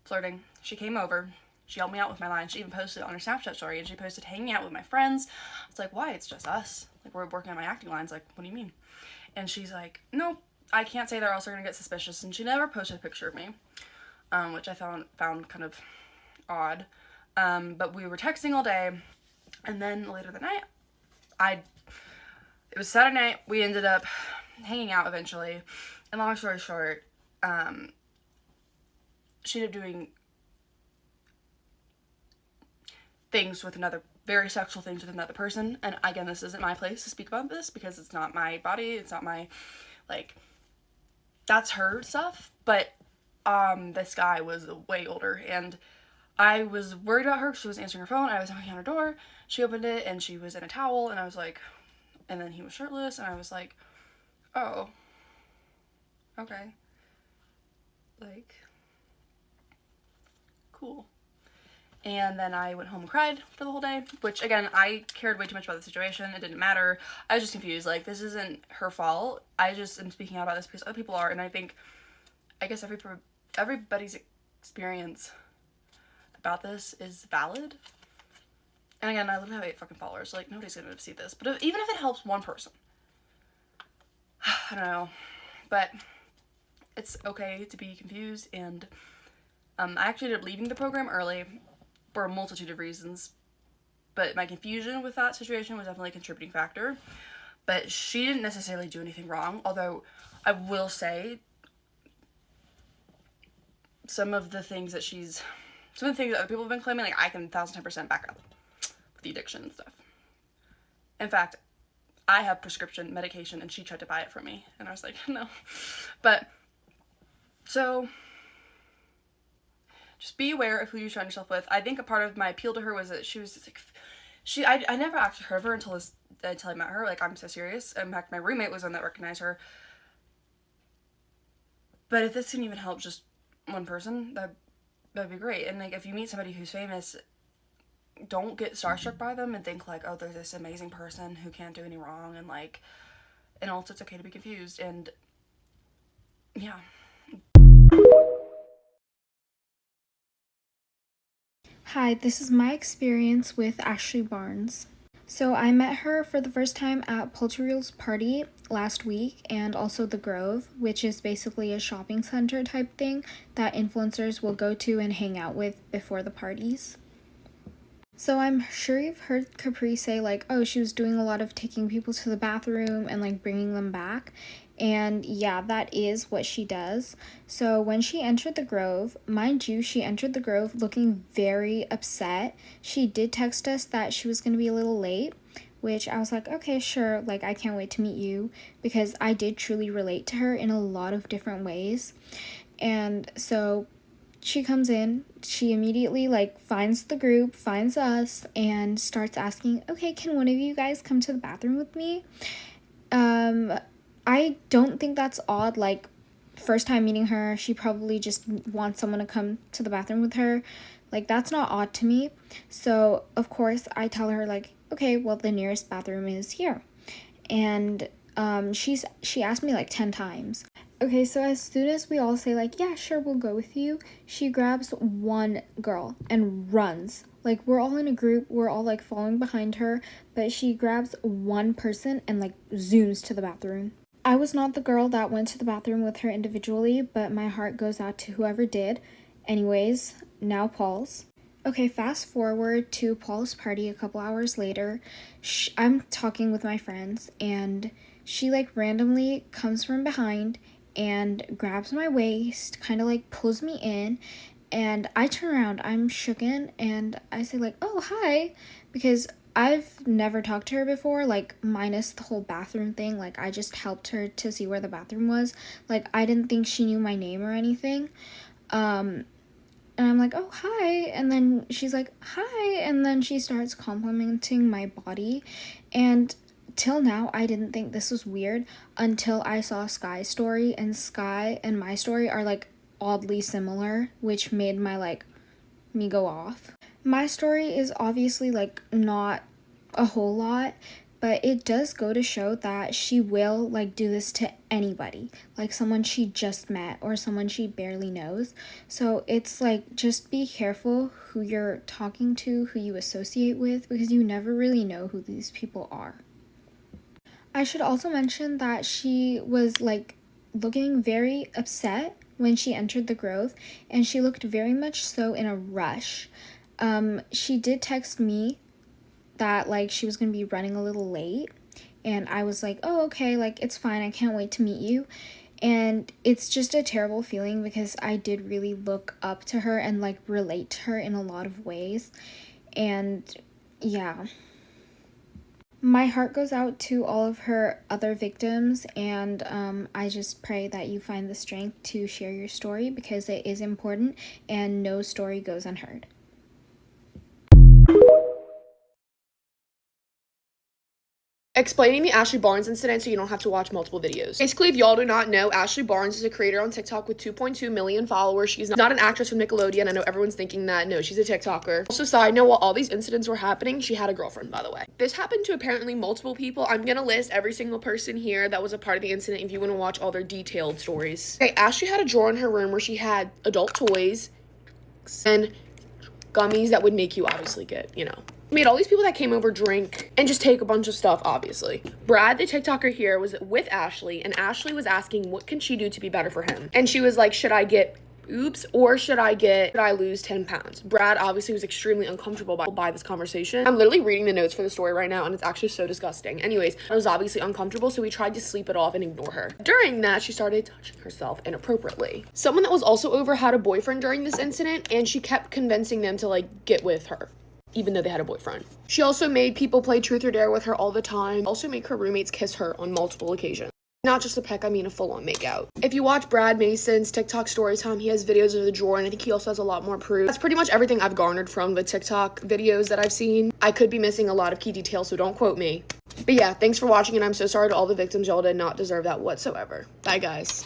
flirting. She came over. She helped me out with my line. She even posted it on her Snapchat story, and she posted hanging out with my friends. It's like, why? It's just us. Like, we're working on my acting lines. Like, what do you mean? And she's like, nope, I can't say that or else they're gonna get suspicious. And she never posted a picture of me, which I found kind of odd. But we were texting all day, and then later that night, it was Saturday night, we ended up hanging out eventually, and long story short, she ended up doing very sexual things with another person, and again, this isn't my place to speak about this, because it's not my body, it's not my, like, that's her stuff, but, this guy was way older, and I was worried about her because she was answering her phone. I was knocking on her door. She opened it, and she was in a towel, and I was like, and then he was shirtless, and I was like, oh, okay, like, cool. And then I went home and cried for the whole day, which, again, I cared way too much about the situation. It didn't matter. I was just confused. Like, this isn't her fault. I just am speaking out about this because other people are, and I guess everybody's experience about this is valid. And again, I literally have 8 fucking followers, so, like, nobody's gonna see this. But even if it helps one person, I don't know. But it's okay to be confused, and I actually ended up leaving the program early for a multitude of reasons. But my confusion with that situation was definitely a contributing factor. But she didn't necessarily do anything wrong, although I will say some of the things that other people have been claiming, like, I can 1000% back up with the addiction and stuff. In fact, I have prescription medication and she tried to buy it from me, and I was like, no. But, so, just be aware of who you surround yourself with. I think a part of my appeal to her was that she was just like, I never actually heard of her until I met her. Like, I'm so serious. In fact, my roommate was one that recognized her. But if this can even help just one person, that'd be great. And, like, if you meet somebody who's famous, don't get starstruck by them and think, like, oh, they're this amazing person who can't do any wrong, and, like, and also it's okay to be confused. And yeah. Hi, this is my experience with Ashley Barnes. So I met her for the first time at Poultry's party last week, and also the Grove, which is basically a shopping center type thing that influencers will go to and hang out with before the parties. So I'm sure you've heard Capri say like, oh, she was doing a lot of taking people to the bathroom and like bringing them back. And yeah, that is what she does. So when she entered the Grove, mind you, she entered the Grove looking very upset. She did text us that she was going to be a little late, which I was like, okay, sure, like I can't wait to meet you, because I did truly relate to her in a lot of different ways. And so she comes in, she immediately like finds the group, finds us, and starts asking, okay, can one of you guys come to the bathroom with me? I don't think that's odd. Like, first time meeting her, she probably just wants someone to come to the bathroom with her. Like, that's not odd to me. So of course I tell her like, okay, well, the nearest bathroom is here. And she asked me like 10 times. Okay, so as soon as we all say like, yeah, sure, we'll go with you, she grabs one girl and runs. Like, we're all in a group, we're all like following behind her, but she grabs one person and like zooms to the bathroom. I was not the girl that went to the bathroom with her individually, but my heart goes out to whoever did. Anyways, now Paul's. Okay, fast forward to Paul's party a couple hours later. I'm talking with my friends, and she like randomly comes from behind and grabs my waist, kind of like pulls me in, and I turn around, I'm shooken, and I say like, oh, hi, because I've never talked to her before, like minus the whole bathroom thing. Like, I just helped her to see where the bathroom was. Like, I didn't think she knew my name or anything. And I'm like, oh, hi, and then she's like, hi, and then she starts complimenting my body, and till now, I didn't think this was weird until I saw Sky's story, and Sky and my story are like oddly similar, which made me go off. My story is obviously like not a whole lot, but it does go to show that she will like do this to anybody, like someone she just met or someone she barely knows. So it's like, just be careful who you're talking to, who you associate with, because you never really know who these people are. I should also mention that she was like looking very upset when she entered the Grove, and she looked very much so in a rush. She did text me that like she was gonna be running a little late, and I was like, oh, okay, like it's fine, I can't wait to meet you. And it's just a terrible feeling because I did really look up to her and like relate to her in a lot of ways. And yeah, my heart goes out to all of her other victims, and I just pray that you find the strength to share your story, because it is important and no story goes unheard. Explaining the Ashley Barnes incident so you don't have to watch multiple videos. Basically, if y'all do not know, Ashley Barnes is a creator on TikTok with 2.2 million followers. She's not an actress from Nickelodeon. I know everyone's thinking that. No, she's a TikToker. Also, side note, while all these incidents were happening, she had a girlfriend, by the way. This happened to apparently multiple people. I'm gonna list every single person here that was a part of the incident if you want to watch all their detailed stories. Okay, Ashley had a drawer in her room where she had adult toys and gummies that would make you obviously get, made all these people that came over drink and just take a bunch of stuff, obviously. Brad, the TikToker here, was with Ashley, and Ashley was asking what can she do to be better for him. And she was like, should I get boobs or should I lose 10 pounds? Brad obviously was extremely uncomfortable by this conversation. I'm literally reading the notes for the story right now, and it's actually so disgusting. Anyways, I was obviously uncomfortable, so we tried to sleep it off and ignore her. During that, she started touching herself inappropriately. Someone that was also over had a boyfriend during this incident, and she kept convincing them to like get with her, even though they had a boyfriend. She also made people play truth or dare with her all the time. Also make her roommates kiss her on multiple occasions. Not just a peck, I mean a full-on makeout. If you watch Brad Mason's TikTok story time, he has videos of the drawer, and I think he also has a lot more proof. That's pretty much everything I've garnered from the TikTok videos that I've seen. I could be missing a lot of key details, so don't quote me. But yeah, thanks for watching, and I'm so sorry to all the victims. Y'all did not deserve that whatsoever. Bye, guys.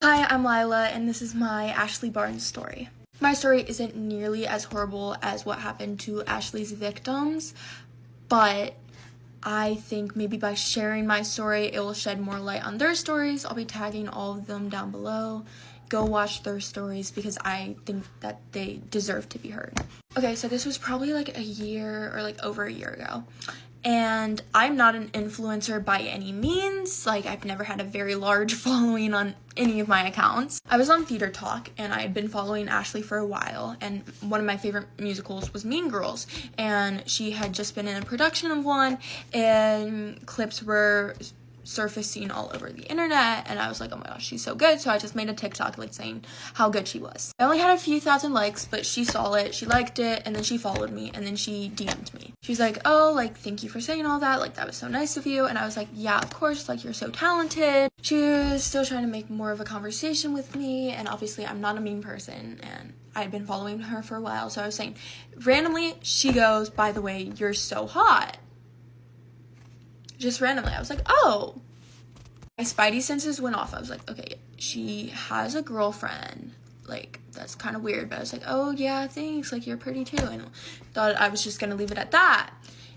Hi, I'm Lila, and this is my Ashley Barnes story. My story isn't nearly as horrible as what happened to Ashley's victims, but I think maybe by sharing my story, it will shed more light on their stories. I'll be tagging all of them down below. Go watch their stories because I think that they deserve to be heard. Okay, so this was probably like a year or like over a year ago. And I'm not an influencer by any means. Like, I've never had a very large following on any of my accounts. I was on Theater Talk, and I had been following Ashley for a while, and one of my favorite musicals was Mean Girls, and she had just been in a production of one, and clips were surfacing all over the internet, and I was like, oh my gosh, she's so good. So I just made a TikTok like saying how good she was. I only had a few thousand likes, but she saw it, she liked it, and then she followed me, and then she DM'd me. She's like, oh, like, thank you for saying all that, like, that was so nice of you. And I was like, yeah, of course, like, you're so talented. She was still trying to make more of a conversation with me, and obviously I'm not a mean person, and I had been following her for a while. So I was saying, randomly, she goes, by the way, you're so hot. Just randomly, I was like, oh. My spidey senses went off. I was like, okay, she has a girlfriend. Like, that's kind of weird. But I was like, oh, yeah, thanks. Like, you're pretty too. And thought I was just going to leave it at that.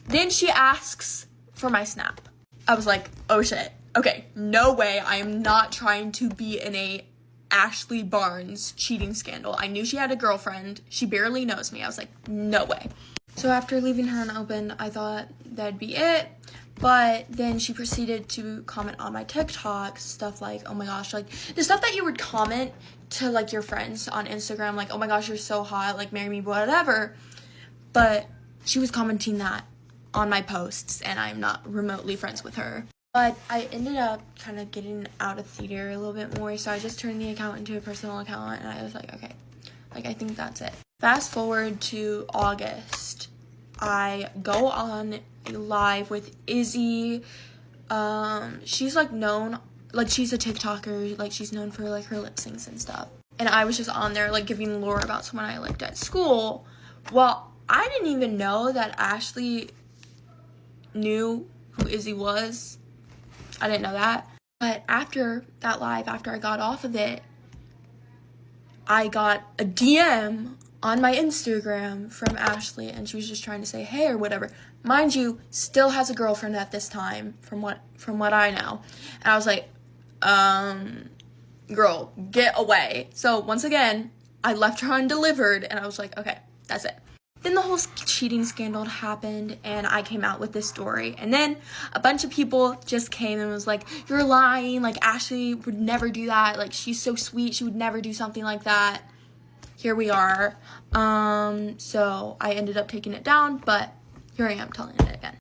Then she asks for my Snap. I was like, oh, shit. Okay, no way. I am not trying to be in a Ashley Barnes cheating scandal. I knew she had a girlfriend. She barely knows me. I was like, no way. So after leaving her unopened, I thought that'd be it. But then she proceeded to comment on my TikTok, stuff like, oh my gosh, like, the stuff that you would comment to, like, your friends on Instagram, like, oh my gosh, you're so hot, like, marry me, whatever. But she was commenting that on my posts, and I'm not remotely friends with her. But I ended up kind of getting out of theater a little bit more, so I just turned the account into a personal account, and I was like, okay, like, I think that's it. Fast forward to August. I go on a live with Izzy. She's like known, like, she's a TikToker, like, she's known for like her lip syncs and stuff. And I was just on there like giving lore about someone I liked at school. Well, I didn't even know that Ashley knew who Izzy was. I didn't know that. But after that live, after I got off of it, I got a DM on my Instagram from Ashley, and she was just trying to say hey or whatever. Mind you, still has a girlfriend at this time, from what I know. And I was like, girl, get away. So once again, I left her undelivered, and I was like, okay, that's it. Then the whole cheating scandal happened, and I came out with this story. And then a bunch of people just came and was like, you're lying, like, Ashley would never do that, like, she's so sweet, she would never do something like that. Here we are. So I ended up taking it down, but here I am telling it again.